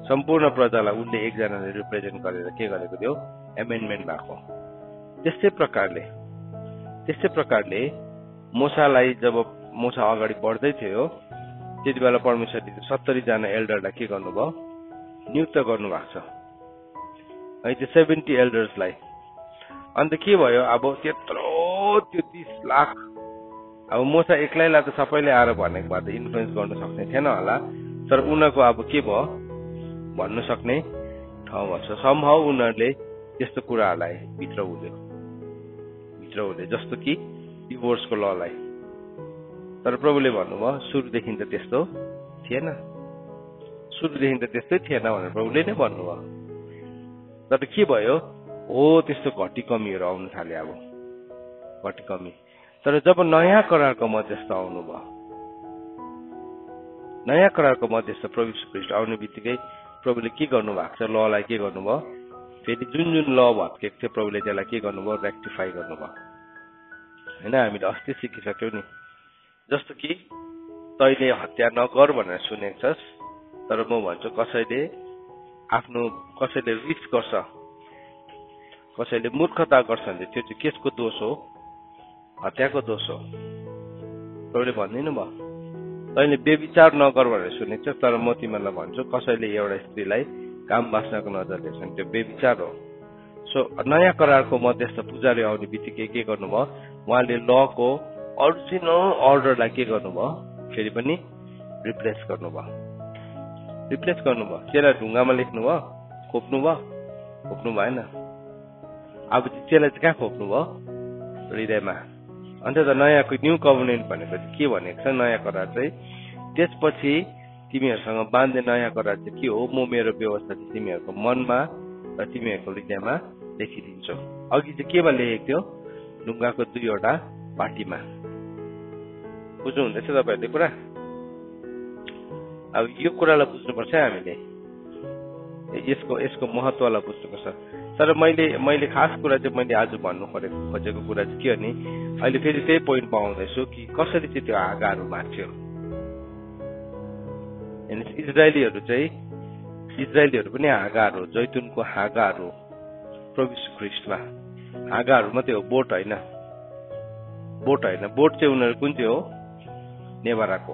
सम्पूर्ण प्रजालाई उसले एकजनाले रिप्रेजेन्ट गरेर के गरेको थियो? एमेन्डमेन्ट भएको। त्यस्तै प्रकारले मूसालाई जब मूसा अगाडि बढ्दै थियो त्यति बेला परमेश्वरले 70 जना एल्डरलाई के गर्नुभयो? नियुक्त गर्नुभएको छ है, त्यो 70 एल्डर्सलाई। अन्त के भयो? अब त्यत्रो त्यो 30 लाख, अब मूसा एक्लैलाई त सबैले आएर भनेको भए त इन्फ्लुएन्स गर्न सक्ने थिएन होला, तर उनीहरूको अब के भयो? भन्नु सक्ने ठाउँ भयो। सम्भव उनीहरूले त्यस्तो कुराहरूलाई भित्र उल्यो, जस्तो कि डिभोर्सको ललाई। तर प्रभुले भन्नुभयो सुरुदेखि त त्यस्तो थिएन, सुरुदेखि त त्यस्तै थिएन भनेर प्रभुले नै भन्नुभयो। तर के भयो? हो, त्यस्तो घटी कमीहरू आउनु थाल्यो, अब घटी कमी। तर जब नयाँ करारको मध्यस्थ आउनुभयो, नयाँ करारको मध्यस्थ प्रभु यीशु ख्रीष्ट आउने बित्तिकै प्रभुले के गर्नुभएको छ? ललाई के गर्नुभयो? फेरि जुन ल भत्केको थियो प्रभुले त्यसलाई के गर्नुभयो? रेक्टिफाई गर्नुभयो होइन। हामीले अस्ति सिकिसक्यौँ नि, जस्तो कि तैँले हत्या नगर भनेर सुनेको छस्, तर म भन्छु कसैले रिस गर्छ, कसैले मूर्खता गर्छ भने त्यो चाहिँ केसको दोष हो? हत्याको दोष हो। प्रभुले भन्दिनु भयो तैँले बेविचार नगर भनेर सुनेको छस्, तर म तिमीलाई भन्छु कसैले एउटा स्त्रीलाई काम बाँच्नको नजरले छ त्यो बेविचार हो। सो नयाँ करारको मध्यस्थ पुजारी आउने बित्तिकै के गर्नुभयो? उहाँले लको ओरिजिनल अर्डरलाई के गर्नुभयो? फेरि पनि रिप्लेस गर्नुभयो। त्यसलाई ढुङ्गामा लेख्नुभयो, खोप्नु भएन। अब त्यसलाई चाहिँ कहाँ खोप्नु भयो? हृदयमा। अन्त त नयाँको न्यू कभनेन्ट भनेको चाहिँ के भनेको छ? नयाँ करार चाहिँ त्यसपछि तिमीहरूसँग बाँध्ने नयाँ करार चाहिँ के हो? म मेरो व्यवस्था चाहिँ तिमीहरूको मनमा र तिमीहरूको हृदयमा लेखिदिन्छु। अघि चाहिँ केमा लेखेको थियो? ढुङ्गाको 2वटा पाटीमा। बुझ्नु हुँदैछ तपाईँहरूले कुरा? अब यो कुरालाई बुझ्नुपर्छ हामीले, यसको महत्त्वलाई बुझ्नुपर्छ। तर मैले खास कुरा चाहिँ मैले आज भन्नु खोजेको कुरा चाहिँ के हो नि, अहिले फेरि त्यही पोइन्ट पाउँदैछु कि कसरी चाहिँ त्यो हाँगाहरू मार्च्यो। इजरायलीहरू पनि हाँगाहरू, जैतुनको हाँगाहरू प्रभु यीशु ख्रीष्टमा हाँगाहरू मात्रै हो, बोट होइन। बोट चाहिँ उनीहरू कुन चाहिँ हो? नेभाराको।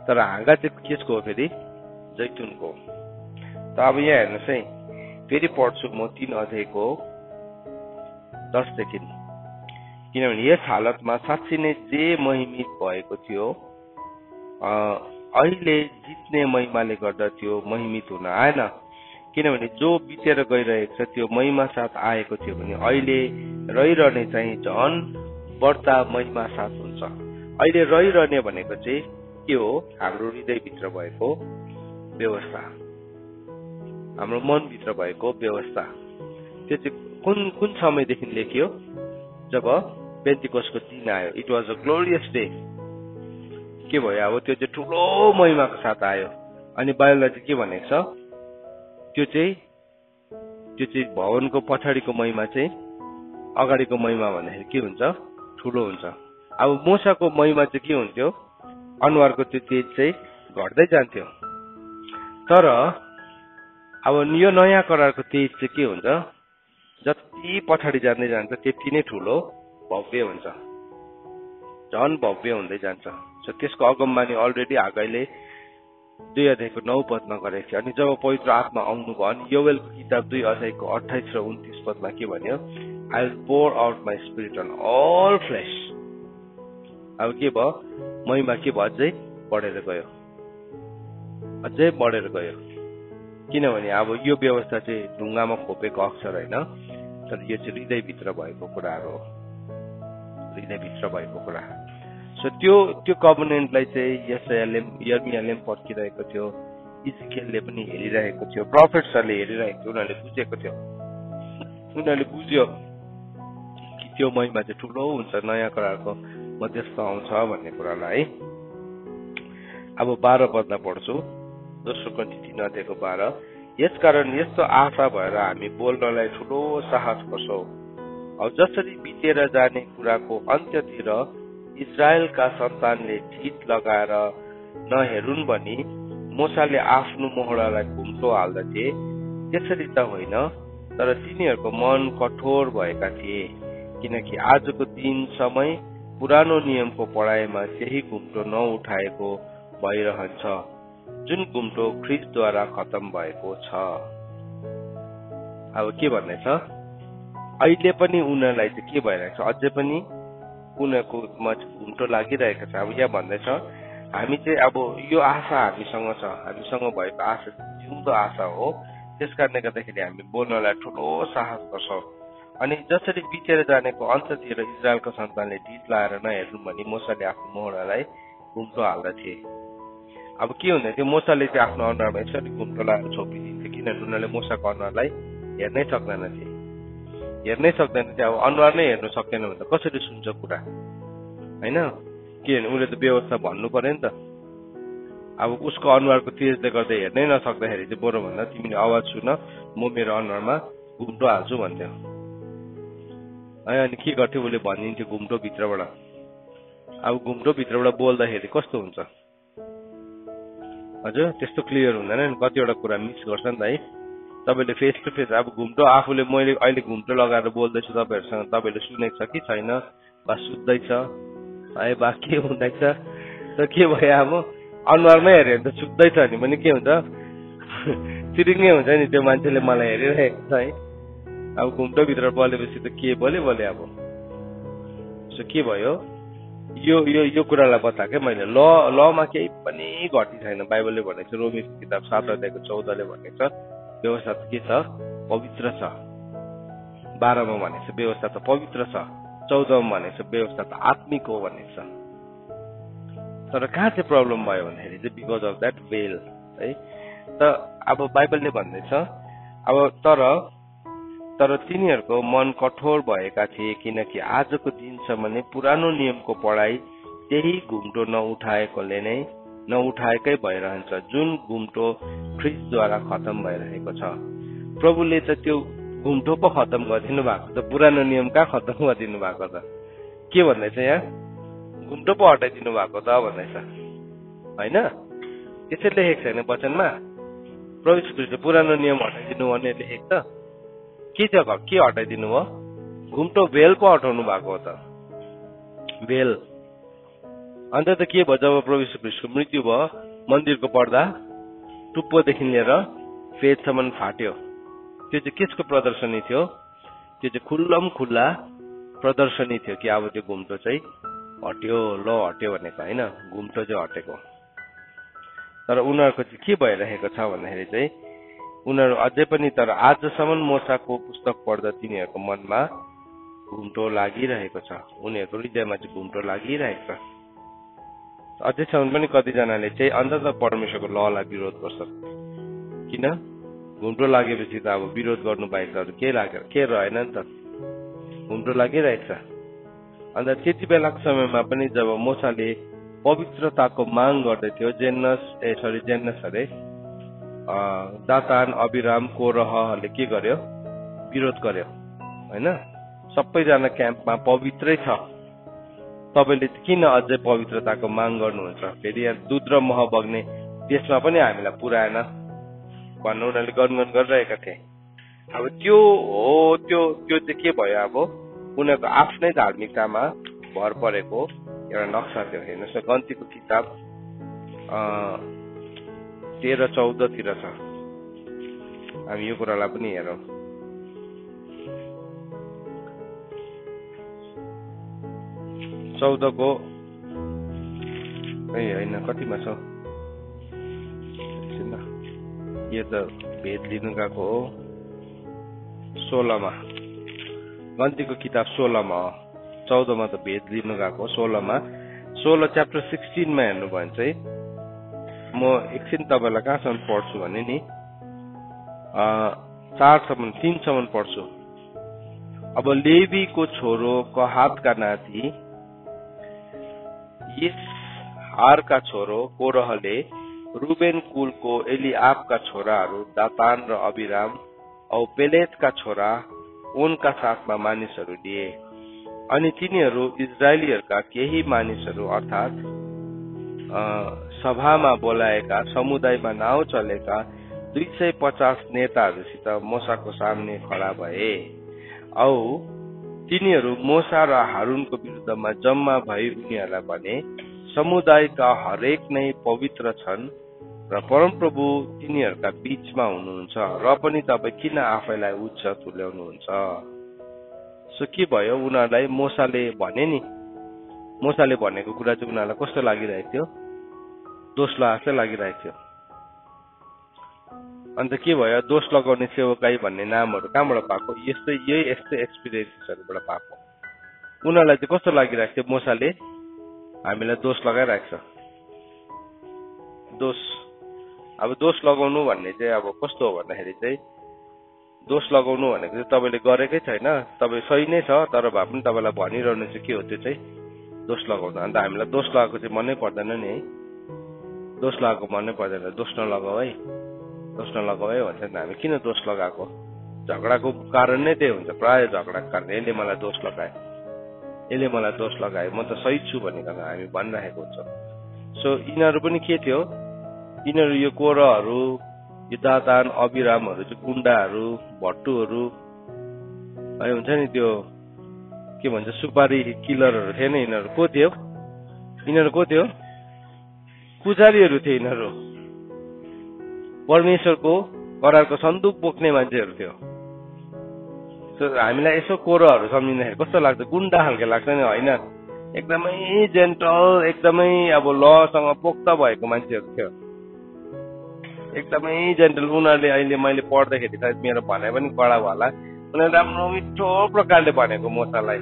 तर हाँगा चाहिँ केसको हो? फेरि जैतुनको। त अब यहाँ हेर्नुहोस् है, फेरि पढ्छु म 3 अध्यायको 10 देखि, किनभने यस हालतमा साँच्चै नै जे महिमित भएको थियो अहिले जित्ने महिमाले गर्दा त्यो महिमित हुन आएन, किनभने जो बितेर गइरहेको छ त्यो महिमा साथ आएको थियो भने अहिले रहिरहने चाहिँ झन बढ्ता महिमा साथ हुन्छ। अहिले रहिरहने भनेको चाहिँ के हो? हाम्रो हृदयभित्र भएको व्यवस्था, हाम्रो मनभित्र भएको व्यवस्था। त्यो चाहिँ कुन समयदेखि लेखियो? जब पेन्टिकोस्टको दिन आयो। It was a glorious day. के भयो? अब त्यो चाहिँ ठुलो महिमाको साथ आयो। अनि बाइबलले चाहिँ के भनेको छ? त्यो चाहिँ भवनको पछाडिको महिमा चाहिँ अगाडिको महिमा भन्दाखेरि के हुन्छ? ठुलो हुन्छ। अब मूसाको महिमा चाहिँ के हुन्थ्यो? अनुहारको त्यो तेज चाहिँ घट्दै जान्थ्यो। तर अब यो नयाँ करारको तेज चाहिँ के हुन्छ? जति पछाडि जाँदै जान्छ त्यति नै ठुलो भव्य हुन्छ, झन भव्य हुँदै जान्छ। त्यसको अगमबानी अलरेडी हागाईले 2:9 गरेको थियो। अनि जब पवित्र आत्मा आउनुभयो अनि योवेलको किताब 2:28 र 29 के भन्यो? I will pour out my spirit on all flesh. अब के भयो? महिमा के भयो? अझै बढेर गयो, अझै बढेर गयो। किनभने अब यो व्यवस्था चाहिँ ढुङ्गामा खोपेको अक्षर होइन, तर यो चाहिँ हृदयभित्र भएको कुराहरू हो, हृदयभित्र भएको कुरा। सो त्यो कभनेन्टलाई चाहिँ यर्मियाले पनि पर्खिरहेको थियो, इजिकियलले पनि हेरिरहेको थियो, प्रोफेट्सहरूले हेरिरहेको थियो। उनीहरूले बुझेको थियो, उनीहरूले बुझ्यो कि त्यो महिमा चाहिँ ठुलो हुन्छ, नयाँ करारको मध्यस्थ आउँछ भन्ने कुरालाई। अब 12 पढ्छु, दोस्रो कन्टी 3:12। यसकारण यस्तो आशा भएर हामी बोल्नलाई ठुलो साहस गर्छौं। अब जसरी बितेर जाने कुराको अन्त्यतिर इजरायलका सन्तानले ढित लगाएर नहेरुन् भनी मूसाले आफ्नो मोहडालाई घुम्टो हाल्दथे, त्यसरी त होइन, तर तिनीहरूको मन कठोर भएका थिए। किनकि आजको दिन समय पुरानो नियमको पढाइमा त्यही घुम्टो नउठाएको भइरहन्छ, जुन घुम्टो ख्रिस्टद्वारा खत्तम भएको छ। अब के भन्दैछ? अहिले पनि उनीहरूलाई चाहिँ के भइरहेको छ? अझै पनि उनीहरूको घुम्टो लागिरहेको छ। अब यहाँ भन्दैछ हामी चाहिँ अब यो आशा हामीसँग छ, हामीसँग भएको आशा जिउँदो आशा हो। त्यसकारणले गर्दाखेरि हामी बोल्नलाई ठुलो साहस गर्छौं। अनि जसरी बितेर जानेको अन्त्यतिर इजरायलको सन्तानले ढित लाएर नहेर्नु भनी मूसाले आफ्नो मोहडालाई घुम्टो हाल्दथे। अब के हुँदै थियो? मूसाले चाहिँ आफ्नो अनुहारमा यसरी घुम्टो लगाएर छोपिदिन्थ्यो, किनभने उनीहरूले मूसाको अनुहारलाई हेर्नै सक्दैन थिए, हेर्नै सक्दैन थियो। अब अनुहार नै हेर्नु सकेन भने त कसरी सुन्छ कुरा, होइन? किनभने उसले त व्यवस्था भन्नु पर्यो नि त। अब उसको अनुहारको तेजले गर्दा हेर्नै नसक्दाखेरि चाहिँ बरु भन्दा तिमीले आवाज सुन, म मेरो अनुहारमा घुम्टो हाल्छु भन्थ्यो। अनि के गर्थ्यो? उसले भनिदिन्थ्यो घुम्टो भित्रबाट। अब घुम्टो भित्रबाट बोल्दाखेरि कस्तो हुन्छ? हजुर, त्यस्तो क्लियर हुँदैन नि, कतिवटा कुरा मिस गर्छ नि त है। तपाईँले फेस टु फेस अब घुम्टो आफूले मैले अहिले घुम्टो लगाएर बोल्दैछु तपाईँहरूसँग, तपाईँले सुनेको छ कि छैन, बा सुत्दैछ है, बा के हुँदैछ, त के भयो? अब अनुहारमै हेऱ्यो भने त सुत्दैछ भने पनि के हुन्छ? चिरिङ्गै हुन्छ नि, त्यो मान्छेले मलाई हेरिरहेको छ है। अब घुम्टोभित्र बोलेपछि त के बोले अब। सो के भयो? यो कुरालाई बताएँ मैले। लमा केही पनि घटी छैन। बाइबलले भनेको छ, रोमीको किताब 7:14 भनेको छ व्यवस्था त के छ? पवित्र छ। 12 भनेको छ व्यवस्था त पवित्र छ। 14 भनेको छ व्यवस्था त आत्मिक हो भनेको छ। तर कहाँ चाहिँ प्रब्लम भयो भन्दाखेरि चाहिँ बिकज अफ द्याट वेल है। त अब बाइबलले भन्दैछ अब तर तिनीहरूको मन कठोर भएका थिए, किनकि आजको दिनसम्म नै पुरानो नियमको पढाइ त्यही घुम्टो नउठाएकै भइरहन्छ, जुन घुम्टो ख्रिस्टद्वारा खत्तम भइरहेको छ। प्रभुले त त्यो घुम्टो पो खत्तम गरिदिनु भएको छ, पुरानो नियम कहाँ खत्तम गरिदिनु भएको त? के भन्दैछ यहाँ? घुम्टो पो हटाइदिनु भएको त भन्दैछ, होइन? त्यसरी लेखेको छैन वचनमा? प्रभु यीशु ख्रीष्टले पुरानो नियम हटाइदिनु भने लेखेको छ। के हटाइदिनु भयो? घुम्टो भेल पो हटाउनु भएको हो त, भेल। अन्त त के भयो? जब प्रभु यीशु ख्रीष्टको मृत्यु भयो, मन्दिरको पर्दा टुप्पोदेखि लिएर फेदसम्म फाट्यो। त्यो चाहिँ केसको प्रदर्शनी थियो? त्यो चाहिँ खुल्ला प्रदर्शनी थियो कि अब त्यो घुम्टो चाहिँ हट्यो, ल हट्यो भनेको होइन, घुम्टो चाहिँ हटेको। तर उनीहरूको चाहिँ के भइरहेको छ भन्दाखेरि चाहिँ उनीहरू अझै पनि तर आजसम्म मोसाको पुस्तक पढ्दा तिनीहरूको मनमा घुम्टो लागिरहेको छ, उनीहरूको हृदयमा चाहिँ घुम्टो लागिरहेको छ। अझैसम्म पनि कतिजनाले चाहिँ अन्तत परमेश्वरको ललाई विरोध गर्छ। किन? घुम्टो लागेपछि त अब विरोध गर्नु बाहेक त के रहेन नि त, घुम्टो लागिरहेको छ। अन्त त्यति बेलाको समयमा पनि जब मोसाले पवित्रताको माग गर्दै थियो, जेन्नस अरे दातान, अबिराम, कोरहले के गर्यो? विरोध गर्यो होइन। सबैजना क्याम्पमा पवित्रै छ, तपाईँले किन अझै पवित्रताको माग गर्नुहुन्छ? फेरि यहाँ दुध र मह बग्ने त्यसमा पनि हामीलाई पुऱ्याएन भन्नु उनीहरूले गनगन गरिरहेका थिए। अब त्यो चाहिँ के भयो? अब उनीहरूको आफ्नै धार्मिकतामा भर परेको एउटा नक्सा थियो। हेर्नुहोस्, गन्तीको किताब 13-14 छ। हामी यो कुरालाई पनि हेरौँ। चौधको होइन, कतिमा छ यो त भेद लिनु गएको हो। 16मा, गन्तीको किताब 16मा हो, 14मा त भेद लिनु गएको। 16मा 16 च्याप्टर 16मा हेर्नु भयो भने चाहिँ म एकछिन तपाईँलाई कहाँसम्म पढ्छु भने नि 3सम्म पढ्छु। अब लेवीको छोरो कहातका नाति यिसहारका छोरो कोरहले रुबेन कुलको एलिआबका छोराहरू दातान र अबिराम औ पेलेतका छोरा ओनका साथमा मानिसहरू लिए। अनि तिनीहरू इजरायलीहरूका केही मानिसहरू अर्थात् सभामा बोलाएका समुदायमा नाउँ चलेका 250 नेताहरूसित मोसाको सामने खडा भए। औ तिनीहरू मोसा र हारूनको विरुद्धमा जम्मा भई उनीहरूलाई भने, समुदायका हरेक नै पवित्र छन् र परमप्रभु तिनीहरूका बीचमा हुनुहुन्छ, र पनि तपाईँ किन आफैलाई उच्च तुल्याउनुहुन्छ? सो के भयो? उनीहरूलाई मोसाले भने नि, मोसाले भनेको कुरा चाहिँ उनीहरूलाई कस्तो लागिरहेको थियो? दोष जस्तै लागिरहेको थियो। अन्त के भयो? दोष लगाउने सेवकाई भन्ने नामहरू कहाँबाट पाएको? यस्तै एक्सपिरियन्सहरूबाट पाएको। उनीहरूलाई चाहिँ कस्तो लागिरहेको थियो? मोसाले हामीलाई दोष लगाइरहेको छ। अब दोष लगाउनु भन्ने चाहिँ अब कस्तो हो भन्दाखेरि चाहिँ, दोष लगाउनु भनेको चाहिँ तपाईँले गरेकै छैन, तपाईँ सही नै छ, तर भए पनि तपाईँलाई भनिरहनु चाहिँ के हो? त्यो चाहिँ दोष लगाउनु। अन्त हामीलाई दोष लगाएको चाहिँ मनै पर्दैन नि है, दोष लगाएको मनै पर्दैन। दोष नलगाऊ है भन्छ नि। हामी किन दोष लगाएको? झगडाको कारण नै त्यही हुन्छ, प्रायः झगडाको कारण यसले मलाई दोष लगायो, म त सही छु भनिकन हामी भनिरहेको हुन्छौँ। सो यिनीहरू पनि के थियो? यिनीहरू यो कोरहहरू, यो दातान, अबिरामहरू चाहिँ गुन्डाहरू, भट्टुहरू हुन्छ नि, त्यो के भन्छ सुपारी किलरहरू थिएन। यिनीहरू को थियो? पुजारीहरू थिए। यिनीहरू परमेश्वरको करारको सन्दुक बोक्ने मान्छेहरू थियो। हामीलाई यसो कोरहहरू सम्झिँदाखेरि कस्तो लाग्छ? गुन्डा खालको लाग्छ नि होइन? एकदमै जेन्टल, एकदमै अब लसँग पोख्त भएको मान्छेहरू थियो, एकदमै जेन्टल। उनीहरूले अहिले मैले पढ्दाखेरि सायद मेरो भनाइ पनि कडा होला, उनीहरूले राम्रो मिठो प्रकारले भनेको मोसालाई,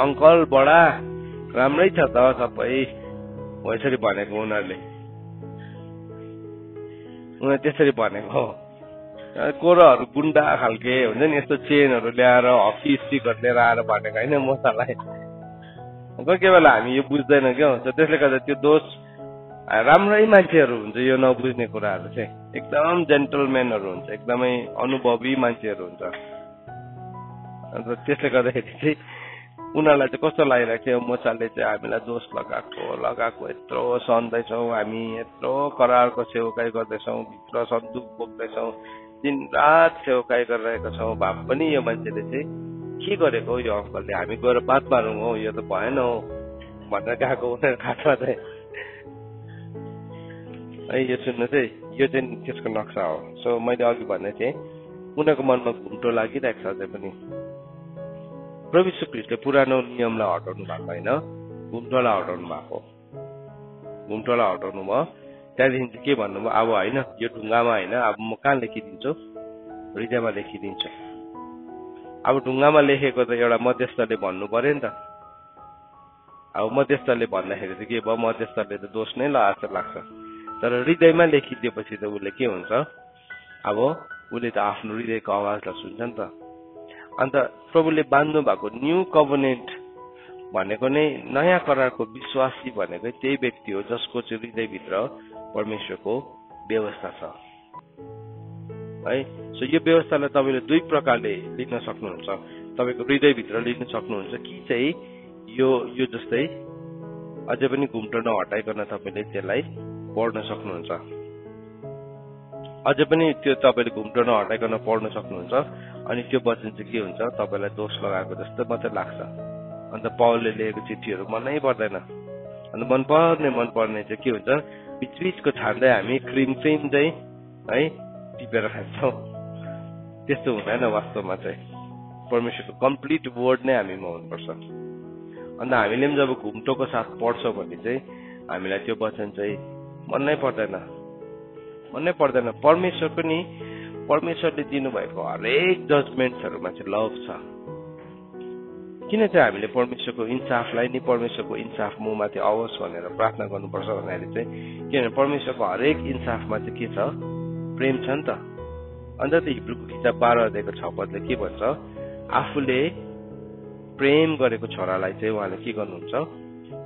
अङ्कल बडा राम्रै छ त सबै, हो यसरी भनेको। उनीहरूले त्यसरी भनेको। कोरहहरू गुन्डा खालके हुन्छ नि, यस्तो चेनहरू ल्याएर हकी स्टिकहरू लिएर आएर भनेको होइन मोसालाई। कोही कोही बेला हामी यो बुझ्दैन क्या, त्यसले गर्दा त्यो दोष राम्रै मान्छेहरू हुन्छ, यो नबुझ्ने कुराहरू चाहिँ एकदम जेन्टलम्यानहरू हुन्छ, एकदमै अनुभवी मान्छेहरू हुन्छ। अन्त त्यसले गर्दाखेरि चाहिँ उनीहरूलाई चाहिँ कस्तो लागिरहेको थियो? मोसाले चाहिँ हामीलाई दोष लगाएको यत्रो सन्दैछौँ हामी, यत्रो करारको सेवकाई गर्दैछौँ, भित्र सन्दुक बोक्दैछौँ, दिन रात सेवकाई गरिरहेका छौँ, भए पनि यो मान्छेले चाहिँ के गरेको हो? यो अङ्कलले हामी गएर बात मारौँ हो, यो त भएन हो भनेर गएको उनीहरू खासमा चाहिँ है। यो सुन्नु चाहिँ, यो चाहिँ त्यसको नक्सा हो। सो मैले अघि भन्ने थिएँ, उनीहरूको मनमा घुम्टो लागिरहेको छ अझै पनि। प्रभु यीशु ख्रीष्टले पुरानो नियमलाई हटाउनु भएको होइन, घुम्टोलाई हटाउनु भयो। त्यहाँदेखि चाहिँ के भन्नुभयो, अब होइन यो ढुङ्गामा होइन, अब म कहाँ लेखिदिन्छु, हृदयमा लेखिदिन्छु। अब ढुङ्गामा लेखेको त एउटा मध्यस्थले भन्नु पर्यो नि त। अब मध्यस्थले भन्दाखेरि चाहिँ के भयो, मध्यस्थले त दोष नै लगाएको जस्तो लाग्छ। तर हृदयमा लेखिदिएपछि त उसले के हुन्छ, अब उसले त आफ्नो हृदयको आवाजलाई सुन्छ नि त। अन्त प्रभुले बाँध्नु भएको न्यू कभनेन्ट भनेको नै नयाँ करारको विश्वासी भनेको त्यही व्यक्ति हो जसको चाहिँ हृदयभित्र परमेश्वरको व्यवस्था छ है। सो यो व्यवस्थालाई तपाईँले दुई प्रकारले लिन सक्नुहुन्छ। तपाईँको हृदयभित्र लिन सक्नुहुन्छ कि चाहिँ यो जस्तै अझै पनि घुम्टो नहटाइकन तपाईँले त्यसलाई पढ्न सक्नुहुन्छ। अझै पनि त्यो तपाईँले घुम्टो नहटाइकन पढ्न सक्नुहुन्छ। अनि त्यो वचन चाहिँ के हुन्छ, तपाईँलाई दोष लगाएको जस्तो मात्रै लाग्छ। अन्त पावलले लेखेको चिठीहरू मनै पर्दैन। अन्त मनपर्ने चाहिँ के हुन्छ, बिचबिचको छान्दै हामी क्रिम चाहिँ है टिपेर खान्छौँ। त्यस्तो हुँदैन वास्तवमा चाहिँ। परमेश्वरको कम्प्लिट वर्ड नै हामीमा हुनुपर्छ। अन्त हामीले पनि जब घुम्टोको साथ पढ्छौँ भने चाहिँ हामीलाई त्यो वचन चाहिँ मनै पर्दैन। परमेश्वरको नि परमेश्वरले दिनुभएको हरेक जजमेन्ट्सहरूमा चाहिँ लभ छ। किन चाहिँ हामीले परमेश्वरको इन्साफलाई नि परमेश्वरको इन्साफ ममाथि आओस् भनेर प्रार्थना गर्नुपर्छ भन्दाखेरि चाहिँ किनभने परमेश्वरको हरेक इन्साफमा चाहिँ के छ, प्रेम छ नि त। अन्त त हिब्रूको किताब 12 अध्यायको 6 पदले के भन्छ, आफूले प्रेम गरेको छोरालाई चाहिँ उहाँले के गर्नुहुन्छ,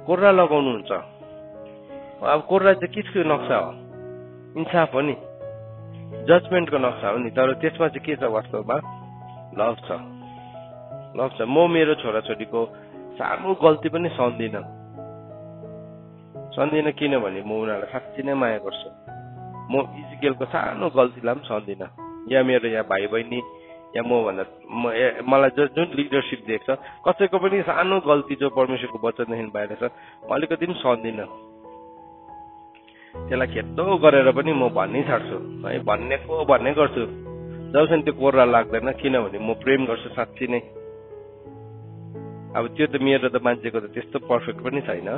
कोर्रा लगाउनुहुन्छ। अब कोर्रा चाहिँ किसको नक्सा हो, इन्साफ हो नि, जजमेन्टको नक्सा हो नि। तर त्यसमा चाहिँ के छ वास्तवमा, लभ छ। म मेरो छोराछोरीको सानो गल्ती पनि सम्झिनँ किनभने म उनीहरूलाई साँच्चै नै माया गर्छु। म इजिकेलको सानो गल्तीलाई पनि सम्झिनँ, या मेरो यहाँ भाइ बहिनी या मलाई जुन लिडरसिप देख्छ, कसैको पनि सानो गल्ती जो परमेश्वरको वचनदेखि बाहिर छ म अलिकति पनि सम्झिनँ। त्यसलाई खेद्दो गरेर पनि म भन्नै छाड्छु है, भन्ने गर्छु जबसम्म त्यो कोर्रा लाग्दैन। किनभने म प्रेम गर्छु साँच्ची नै। अब त्यो त मेरो त मान्छेको त त्यस्तो पर्फेक्ट पनि छैन,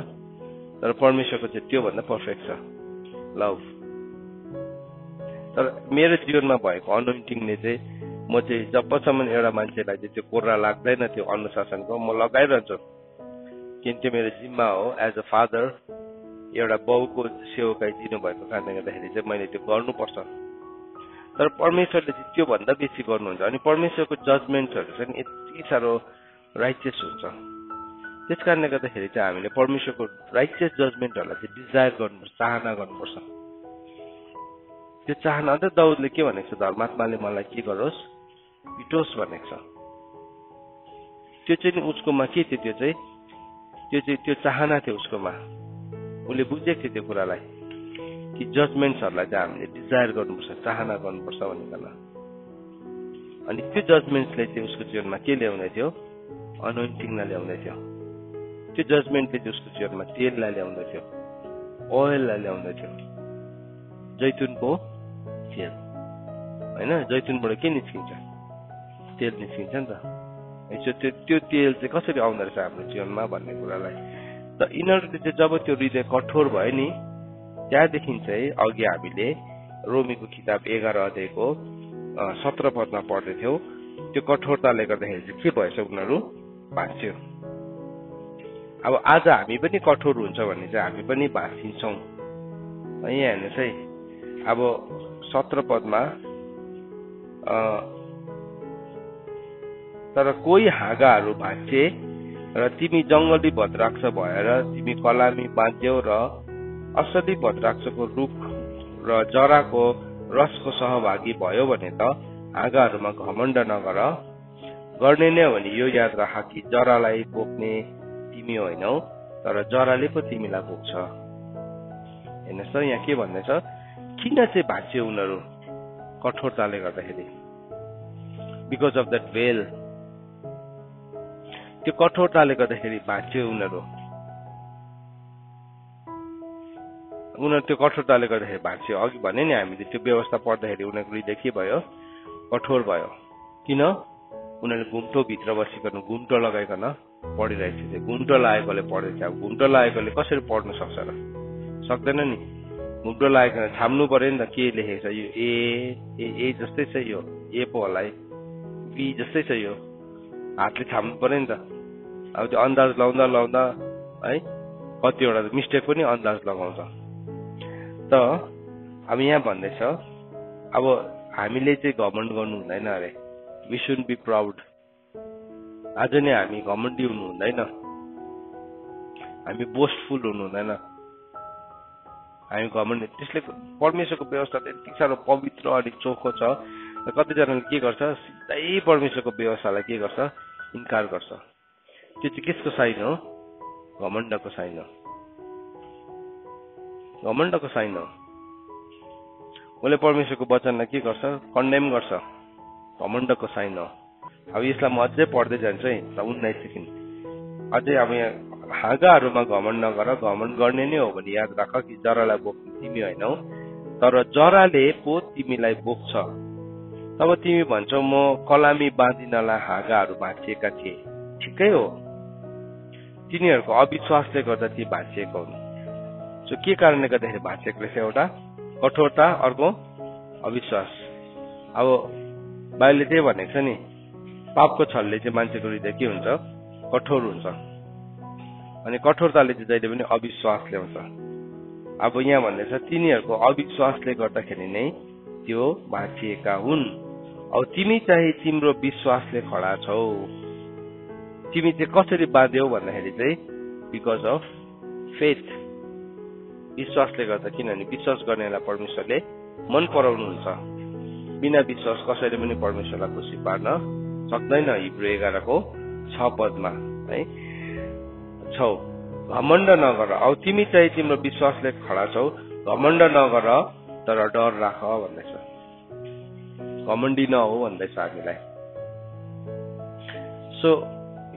तर परमेश्वरको चाहिँ त्योभन्दा पर्फेक्ट छ लभ। तर मेरो जीवनमा भएको अनोइन्टिङले चाहिँ म चाहिँ जबसम्म एउटा मान्छेलाई चाहिँ त्यो कोर्रा लाग्दैन त्यो अनुशासनको, म लगाइरहन्छु। किन त्यो मेरो जिम्मा हो एज अ फादर। एउटा बाउको सेवकाई दिनुभएको कारणले गर्दाखेरि चाहिँ मैले त्यो गर्नुपर्छ। तर परमेश्वरले चाहिँ त्योभन्दा बेसी गर्नुहुन्छ। अनि परमेश्वरको जजमेन्ट्सहरू चाहिँ यति साह्रो राइचियस हुन्छ। त्यस कारणले गर्दाखेरि चाहिँ हामीले परमेश्वरको राइचियस जजमेन्टहरूलाई चाहिँ डिजायर गर्नुपर्छ, चाहना गर्नुपर्छ। त्यो चाहना अन्त दाउदले के भनेको छ, धर्मात्माले मलाई के गरोस्, पिटोस् भनेको छ। त्यो चाहिँ उसकोमा के थियो, त्यो चाहना थियो उसकोमा। उसले बुझेको थियो त्यो कुरालाई कि जजमेन्ट्सहरूलाई चाहिँ हामीले डिजायर गर्नुपर्छ, चाहना गर्नुपर्छ भनिकन। अनि त्यो जजमेन्ट्सले चाहिँ उसको जीवनमा के ल्याउँदै थियो, अनोइन्टिङलाई ल्याउँदै थियो। त्यो जजमेन्टले चाहिँ उसको जीवनमा तेललाई ल्याउँदै थियो, ओइललाई ल्याउँदै थियो। जैतुनको तेल होइन, जैतुनबाट के निस्किन्छ, तेल निस्किन्छ नि त। त्यो तेल चाहिँ कसरी आउँदो रहेछ हाम्रो जीवनमा भन्ने कुरालाई त यिनीहरूले चाहिँ जब त्यो हृदय कठोर भयो नि, त्यहाँदेखि चाहिँ अघि हामीले रोमीको किताब 11 अध्यायको 17 पदमा पढ्दै थियौँ। त्यो कठोरताले गर्दाखेरि चाहिँ के भएछ, उनीहरू भाँच्यो। अब आज हामी पनि कठोर हुन्छ भने चाहिँ हामी पनि भाँचिन्छौँ। यहाँ हेर्नुहोस् है, अब 17 पदमा तर कोही हाँगाहरू भाँचे र तिमी जङ्गली भद्राक्ष भएर तिमी कलामी बाँध्यौ र असली भद्राक्षको रुख र जराको रसको सहभागी भयो भने त हाँगाहरूमा घमण्ड नगर। गर्ने नै हो भने यो याद राख कि जरालाई बोक्ने तिमी होइनौ, तर जराले पो तिमीलाई बोक्छ। हेर्नुहोस् त यहाँ के भन्दैछ, किन चाहिँ भाँच्यो उनीहरू, कठोरताले गर्दाखेरि, बिकज अफ द्याट वेल। त्यो कठोरताले गर्दाखेरि भाँच्यो उनीहरू त्यो कठोरताले गर्दाखेरि भाँच्यो। अघि भने नि हामीले त्यो व्यवस्था पढ्दाखेरि उनीहरूको हृदय के भयो, कठोर भयो। किन, उनीहरूले घुम्टोभित्र बसिकन घुम्टो लगाइकन पढिरहेको थियो। घुम्टो लागेकोले पढ्दै थियो। अब घुम्टो लागेकोले कसरी पढ्न सक्छ र, सक्दैन नि। घुम्टो लागेको छाम्नु पर्यो नि त के लेखेको छ यो ए जस्तै छ यो ए पो होला है बी जस्तै छ यो हातले छाम्नु पर्यो नि त अब त्यो अन्दाज लाउँदा है कतिवटा मिस्टेक पनि अन्दाज लगाउँछ त अब यहाँ भन्दैछ अब हामीले चाहिँ घमण्ड गर्नु हुँदैन अरे वी शुड बी प्राउड आज नै हामी घमण्डी हुनु हुँदैन हामी बोस्टफुल हुनु हुँदैन हामी घमण्ड त्यसले परमेश्वरको व्यवस्था त्यति साह्रो पवित्र अनि चोखो छ कतिजनाले के गर्छ सिधै परमेश्वरको व्यवस्थालाई के गर्छ इन्कार गर्छ त्यो चाहिँ केसको साइन हो घमण्डको साइन हो घमण्डको साइन हो उसले परमेश्वरको वचनलाई के गर्छ कन्डेम गर्छ घमण्डको साइन हो अब यसलाई म अझै पढ्दै जान्छु है 19 देखि अझै अब यहाँ हाँगाहरूमा घमण्ड नगर घमण्ड गर्ने नै हो भने याद राख कि जरालाई बोक्ने तिमी होइनौ तर जराले पो तिमीलाई बोक्छ तब तिमी भन्छौ म कलामी बाँधिनलाई हाँगाहरू भाँचिएका थिए ठिकै हो तिनीहरूको अविश्वासले गर्दा ती भाँचिएको हुन् सो के कारणले गर्दाखेरि भाँचिएको रहेछ एउटा कठोरता अर्को अविश्वास अब बाइबलले त्यही भनेको छ नि पापको छलले चाहिँ मान्छेको हृदय के हुन्छ कठोर हुन्छ अनि कठोरताले चाहिँ जहिले पनि अविश्वास ल्याउँछ अब यहाँ भन्दैछ तिनीहरूको अविश्वासले गर्दाखेरि नै त्यो भाँचिएका हुन् अब तिमी चाहिँ तिम्रो विश्वासले खडा छौ तिमी चाहिँ कसरी बाँध्यौ भन्दाखेरि चाहिँ बिकज अफ फेथ विश्वासले गर्दा किनभने विश्वास गर्नेलाई परमेश्वरले मन पराउनुहुन्छ बिना विश्वास कसैले पनि परमेश्वरलाई खुसी पार्न सक्दैन हिब्रू 11:6 पदमा है छौ घमण्ड नगर अब तिमी चाहिँ तिम्रो विश्वासले खडा छौ घमण्ड नगर तर डर राख भन्दैछ घमण्डी नहो भन्दैछ हामीलाई सो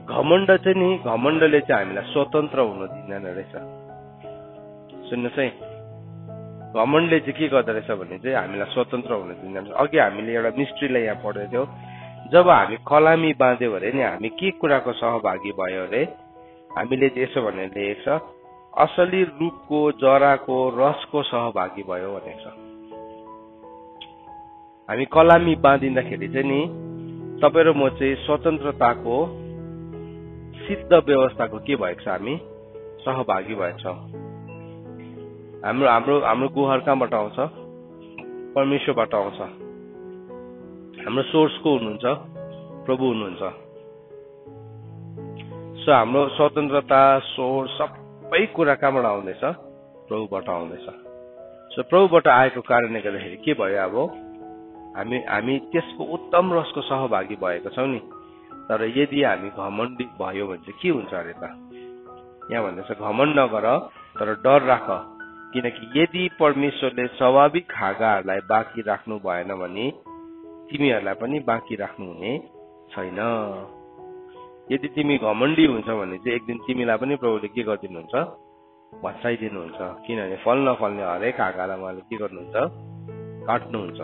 घमण्ड चाहिँ नि घमण्डले चाहिँ हामीलाई स्वतन्त्र हुन दिँदैन रहेछ सुन्नुहोस् है घमण्डले चाहिँ के गर्दो रहेछ भने चाहिँ हामीलाई स्वतन्त्र हुन दिँदैन अघि हामीले एउटा मिस्ट्रीलाई यहाँ पढ्दै थियौँ जब हामी कलामी बाँध्यो भने नि हामी के कुराको सहभागी भयो अरे हामीले चाहिँ यसो भनेर लेखेको छ असली रूपको जराको रसको सहभागी भयो भनेको छ हामी कलामी बाँधिँदाखेरि चाहिँ नि तपाईँ र म चाहिँ स्वतन्त्रताको सिद्ध व्यवस्थाको के भएको छ हामी सहभागी भएको छौँ हाम्रो हाम्रो हाम्रो गुहार कहाँबाट आउँछ परमेश्वरबाट आउँछ हाम्रो सोर्स को हुनुहुन्छ प्रभु हुनुहुन्छ सो हाम्रो स्वतन्त्रता सोर्स सबै कुरा कहाँबाट आउँदैछ प्रभुबाट आउँदैछ सो प्रभुबाट आएको कारणले गर्दाखेरि के भयो अब हामी त्यसको उत्तम रसको सहभागी भएको छौँ नि तर यदि हामी घमण्डी भयो भने चाहिँ के हुन्छ अरे त यहाँ भन्दैछ घमण्ड नगर तर डर राख किनकि यदि परमेश्वरले स्वाभाविक हाँगाहरूलाई बाँकी राख्नु भएन भने तिमीहरूलाई पनि बाँकी राख्नु हुने छैन यदि तिमी घमण्डी हुन्छ भने चाहिँ एक दिन तिमीलाई पनि प्रभुले के गरिदिनुहुन्छ भत्साइदिनुहुन्छ किनभने फल नफल्ने हरेक हाँगालाई उहाँले के गर्नुहुन्छ काट्नुहुन्छ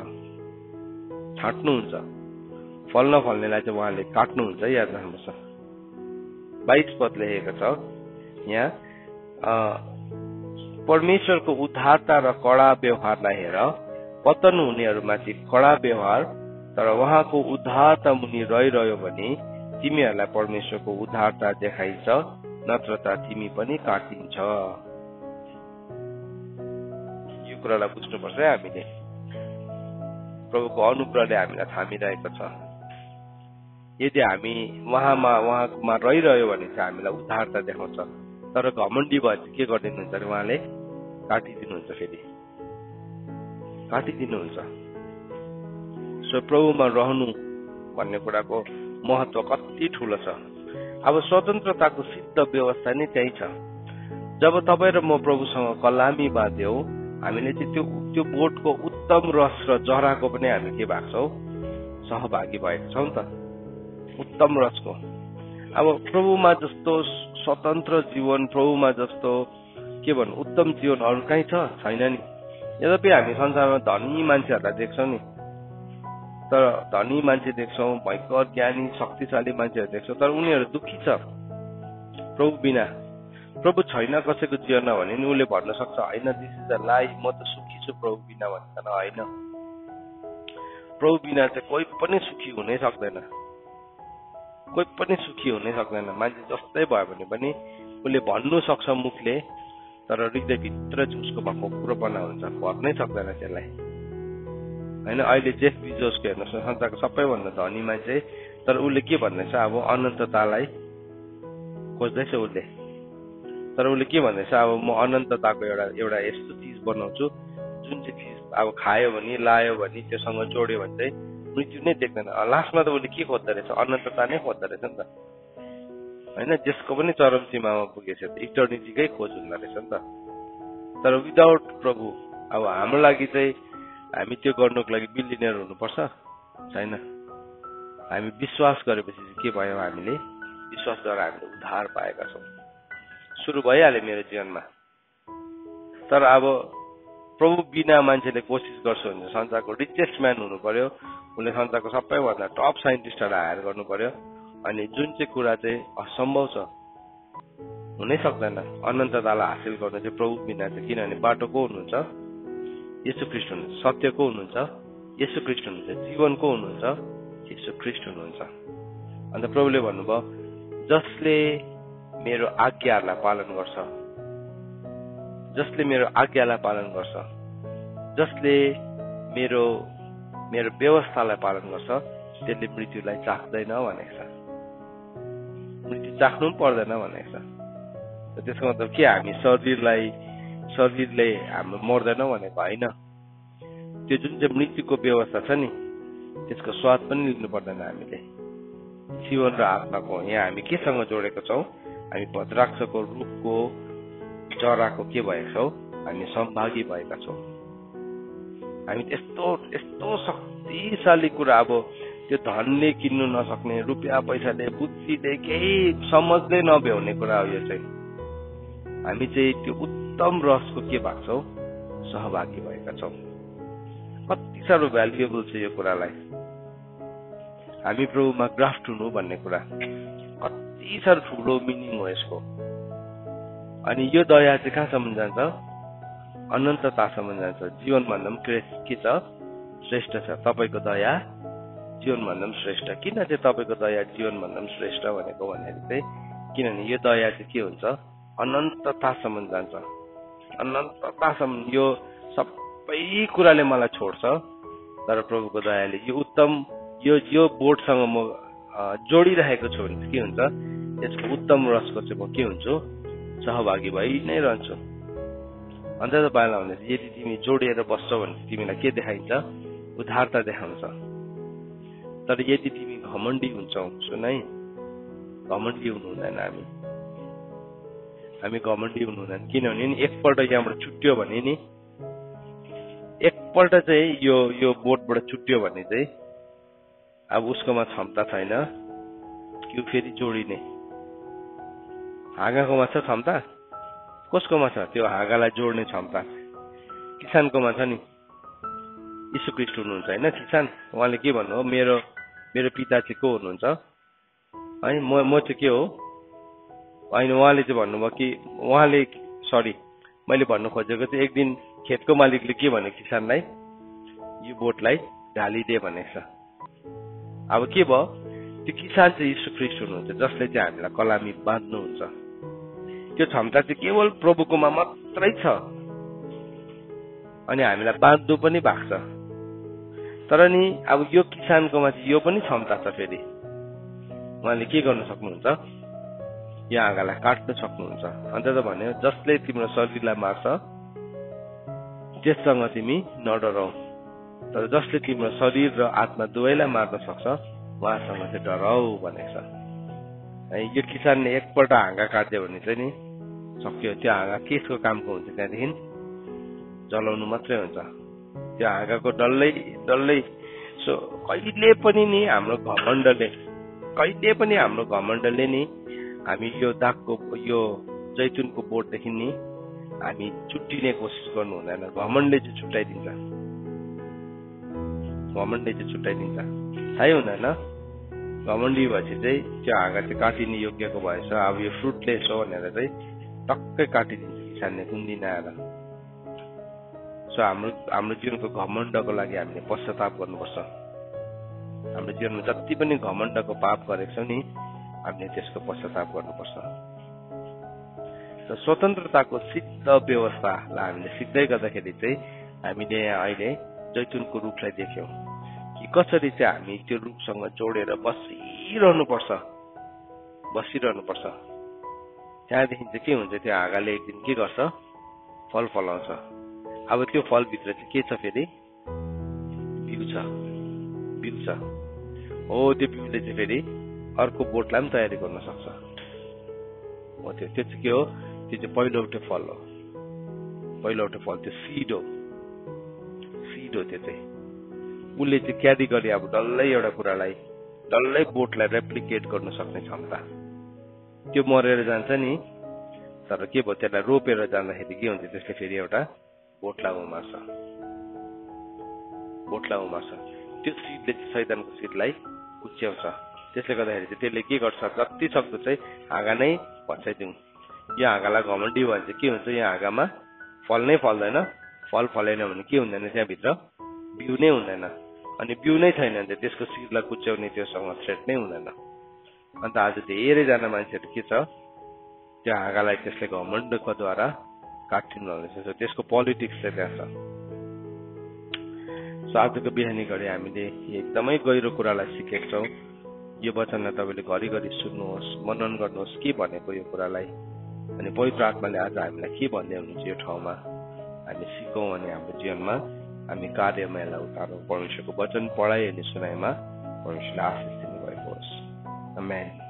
छाट्नुहुन्छ फल नफल्नेलाई चाहिँ उहाँले काट्नुहुन्छ याद राख्नुपर्छ 22 पद लेखेको छ यहाँ परमेश्वरको उद्धारता र कडा व्यवहारलाई हेर पतन हुनेहरूमाथि कडा व्यवहार तर उहाँको उद्धारता मुनि रहिरह्यो भने तिमीहरूलाई परमेश्वरको उद्धारता देखाइन्छ नत्रता तिमी पनि काटिन्छ यो कुरालाई बुझ्नुपर्छ है हामीले प्रभुको अनुग्रहले हामीलाई थामिरहेको छ यदि हामी उहाँमा रहिरह्यो भने चाहिँ हामीलाई उद्धारता देखाउँछ तर घमण्डी भए चाहिँ के गरिदिनुहुन्छ अरे उहाँले काटिदिनुहुन्छ फेरि काटिदिनुहुन्छ सो प्रभुमा रहनु भन्ने कुराको महत्व कति ठुलो छ अब स्वतन्त्रताको सिद्ध व्यवस्था नै त्यही छ जब तपाईँ र म प्रभुसँग कलामी बाँध्यौ हामीले चाहिँ त्यो बोटको उत्तम रस र जराको पनि हामी के भएको छौँ सहभागी भएको छौँ नि त उत्तम रसको अब प्रभुमा जस्तो स्वतन्त्र जीवन प्रभुमा जस्तो के भन्नु उत्तम जीवन अरू कहीँ छैन नि यद्यपि हामी संसारमा धनी मान्छेहरूलाई देख्छौँ नि तर धनी मान्छे देख्छौँ भयङ्कर ज्ञानी शक्तिशाली मान्छेहरू देख्छौँ तर उनीहरू दुःखी छ प्रभु बिना प्रभु छैन कसैको जीवनमा भने नि उसले भन्न सक्छ होइन दिस इज द लाइफ, म त सुखी छु प्रभु बिना भनिकन। होइन, प्रभु बिना चाहिँ कोही पनि सुखी हुनै सक्दैन, कोही पनि सुखी हुनै सक्दैन। मान्छे जस्तै भयो भने पनि उसले भन्नु सक्छ मुखले, तर हृदयभित्र चाहिँ उसको भएको कुरोपना हुन्छ, भर्नै सक्दैन त्यसलाई। होइन, अहिले जेफ बिजोसको हेर्नुहोस् न, संसारको सबैभन्दा धनी मान्छे, तर उसले के भन्दैछ अब अनन्ततालाई खोज्दैछ उसले। तर उसले के भन्दैछ अब म अनन्तताको एउटा यस्तो चिज बनाउँछु जुन चाहिँ चिज अब खायो भने लायो भने त्योसँग जोड्यो भने चाहिँ मृत्यु नै देख्दैन। लास्टमा त उसले के खोज्दो रहेछ, अनन्तता नै खोज्दो रहेछ नि त। होइन, जसको पनि चरम सीमामा पुगेछ इटर्निटीकै खोज हुँदो रहेछ नि त। तर विदाउट प्रभु अब हाम्रो लागि चाहिँ हामी त्यो गर्नुको लागि बिलिनियर हुनुपर्छ छैन। हामी विश्वास गरेपछि चाहिँ के भयो, हामीले विश्वास गरेर हामीले उद्धार पाएका छौँ, सुरु भइहाल्यो मेरो जीवनमा। तर अब प्रभु बिना मान्छेले कोसिस गर्छ भने संसारको रिचेस्ट म्यान हुनु पर्यो, उसले संसारको सबैभन्दा टप साइन्टिस्टहरूलाई हायर गर्नु पर्यो, अनि जुन चाहिँ कुरा चाहिँ असम्भव छ, हुनै सक्दैन अनन्ततालाई हासिल गर्नु चाहिँ प्रभु बिना चाहिँ। किनभने बाटो को हुनुहुन्छ, येशू ख्रीष्ट हुनुहुन्छ, सत्य को हुनुहुन्छ, येशू ख्रीष्ट हुनुहुन्छ, जीवन को हुनुहुन्छ, येशू ख्रीष्ट हुनुहुन्छ। अन्त प्रभुले भन्नुभयो जसले मेरो आज्ञाहरूलाई पालन गर्छ, जसले मेरो आज्ञालाई पालन गर्छ, जसले मेरो व्यवस्थालाई पालन गर्छ, त्यसले मृत्युलाई चाख्दैन भनेको छ। मृत्यु चाख्नु पनि पर्दैन भनेको छ। त्यसको मतलब के, हामी शरीरले हाम्रो मर्दैनौँ भनेको होइन। त्यो जुन चाहिँ मृत्युको व्यवस्था छ नि, त्यसको स्वाद पनि लिनु पर्दैन हामीले। जीवन र आत्माको यहाँ हामी केसँग जोडेको छौँ, हामी भद्राक्षको रुखको जराको के भएका छौँ, हामी सम्भागी भएका छौँ। हामी यस्तो शक्तिशाली कुरा, अब त्यो धनले किन्नु नसक्ने, रुपियाँ पैसाले, बुद्धिले केही समझले नभ्याउने कुरा हो यो चाहिँ। हामी चाहिँ त्यो उत्तम रसको के भएको छौँ, सहभागी भएका छौँ। कति साह्रो भ्यालुएबल छ यो कुरालाई। हामी प्रभुमा ग्राफ्ट हुनु भन्ने कुरा कति साह्रो ठुलो मिनिङ हो यसको। अनि यो दया चाहिँ कहाँसम्म जान्छ, अनन्ततासम्म जान्छ। जीवनभन्दा पनि के छ, श्रेष्ठ छ। तपाईँको दया जीवनभन्दा पनि श्रेष्ठ। किन चाहिँ तपाईँको दया जीवनभन्दा पनि श्रेष्ठ भनेको भन्दाखेरि चाहिँ किनभने यो दया चाहिँ के हुन्छ, अनन्ततासम्म जान्छ। अनन्ततासम्म यो सबै कुराले मलाई छोड्छ, तर प्रभुको दयाले यो उत्तम यो बोटसँग म जोडिरहेको छु भने के हुन्छ, यसको उत्तम रसको चाहिँ म के हुन्छु, सहभागी भइ नै रहन्छु। अन्त तपाईँलाई भने यदि तिमी जोडिएर बस्छौ भने तिमीलाई के देखाइन्छ, उद्धारता देखाउँछ। तर यदि तिमी घमण्डी हुन्छौ, सुन है, घमण्डी हुनु हुँदैन। हामी घमण्डी हुनु हुँदैन। किनभने नि एकपल्ट यहाँबाट छुट्यो भने नि, एकपल्ट चाहिँ यो बोटबाट छुट्यो भने चाहिँ अब उसकोमा क्षमता छैन कि फेरि जोडिने। हाँगाकोमा छ क्षमता, कसकोमा छ त्यो हाँगालाई जोड्ने क्षमता? किसानकोमा छ नि। यीशु ख्रीष्ट हुनुहुन्छ होइन किसान। उहाँले के भन्नुभयो, मेरो पिता चाहिँ को हुनुहुन्छ है, म चाहिँ के हो होइन। उहाँले चाहिँ भन्नुभयो कि मैले भन्नु खोजेको चाहिँ एक दिन खेतको मालिकले के भने किसानलाई, यो बोटलाई ढालिदिए भनेको छ। अब के भयो, त्यो किसान चाहिँ यीशु ख्रीष्ट हुनुहुन्छ, जसले चाहिँ हामीलाई कलामी बाँध्नुहुन्छ। त्यो क्षमता चाहिँ केवल प्रभुकोमा मात्रै छ, अनि हामीलाई बाँध्नु पनि भएको छ। तर नि अब यो किसानकोमा चाहिँ यो पनि क्षमता छ। फेरि उहाँले के गर्न सक्नुहुन्छ, यो हाँगालाई काट्न सक्नुहुन्छ। अन्त त भन्यो, जसले तिम्रो शरीरलाई मार्छ त्यससँग तिमी नडराउ, तर जसले तिम्रो शरीर र आत्मा दुवैलाई मार्न सक्छ उहाँसँग चाहिँ डराउ भनेको छ। यो किसानले एकपल्ट हाँगा काट्यो भने चाहिँ नि सक्यो। त्यो हाँगा केसको कामको हुन्छ, त्यहाँदेखि जलाउनु मात्रै हुन्छ। त्यो हाँगाको डल्लै सो कहिले पनि नि हाम्रो घमण्डले नि हामी यो दागको यो जैतुनको बोटदेखि नि हामी छुट्टिने कोसिस गर्नु हुँदैन। घमण्डले चाहिँ छुट्याइदिन्छ, थाहै हुँदैन। घमण्डी भएपछि चाहिँ त्यो हाँगा चाहिँ काटिने योग्यको भएछ। अब यो फ्रुटलेस हो भनेर चाहिँ टक्कै काटिदिन्छ किसानले कुन दिन आएर। सो हाम्रो जीवनको घमण्डको लागि हामीले पश्चाताप गर्नुपर्छ। हाम्रो जीवनमा जति पनि घमण्डको पाप गरेको छौँ नि हामीले त्यसको पश्चाताप गर्नुपर्छ। र स्वतन्त्रताको सिद्ध व्यवस्थालाई हामीले सिक्दै गर्दाखेरि चाहिँ हामीले अहिले जैतुनको रुखलाई देख्यौँ कि कसरी चाहिँ हामी त्यो रुखसँग जोडेर बसिरहनुपर्छ। त्यहाँदेखि चाहिँ के हुन्छ, त्यो हाँगाले एक दिन के गर्छ, फल फलाउँछ। अब त्यो फलभित्र चाहिँ के छ, फेरि बिउ छ। हो त्यो बिउले चाहिँ फेरि अर्को बोटलाई पनि तयारी गर्न सक्छ। हो त्यो चाहिँ के हो, त्यो चाहिँ पहिलोवटै फल हो। त्यो सिड हो। त्यो चाहिँ उसले चाहिँ क्यारी गरे अब डल्लै एउटा कुरालाई, डल्लै बोटलाई रेप्लिकेट गर्न सक्ने क्षमता। त्यो मरेर जान्छ नि, तर के भयो, त्यसलाई रोपेर जाँदाखेरि के हुन्छ, त्यसले फेरि एउटा बोटलाई उमार्छ। त्यो सिडले शैतानको सिडलाई कुच्याउँछ। त्यसले गर्दाखेरि चाहिँ त्यसले के गर्छ, जति सक्दो चाहिँ हाँगा नै भत्साइदिउँ। यो हाँगालाई घमण्डी भयो भने चाहिँ के हुन्छ, यो हाँगामा फल नै फल्दैन। फल फलेन भने के हुँदैन, त्यहाँभित्र बिउ नै हुँदैन। अनि बिउ नै छैन भने त्यसको सिडलाई कुच्याउने त्योसँग थ्रेट नै हुँदैन। अन्त आज धेरैजना मान्छेहरू के छ, त्यो हाँगालाई त्यसले घमण्डको द्वारा काटिनु हुँदैछ। त्यसको पोलिटिक्स चाहिँ त्यहाँ छ। सो आजको बिहानी घडी हामीले एकदमै गहिरो कुरालाई सिकेका छौँ। यो वचनलाई तपाईँले घरिघरि सुन्नुहोस्, मनन गर्नुहोस् के भनेको यो कुरालाई। अनि पवित्र आत्माले आज हामीलाई के भन्दै हुनुहुन्छ यो ठाउँमा हामी सिकौँ अनि हाम्रो जीवनमा हामी कार्यमा यसलाई उतारौँ। परमेश्वरको वचन पढाइ अनि सुनाइमा परमेश्वरले आशिष दिनुभएको होस्। आमेन।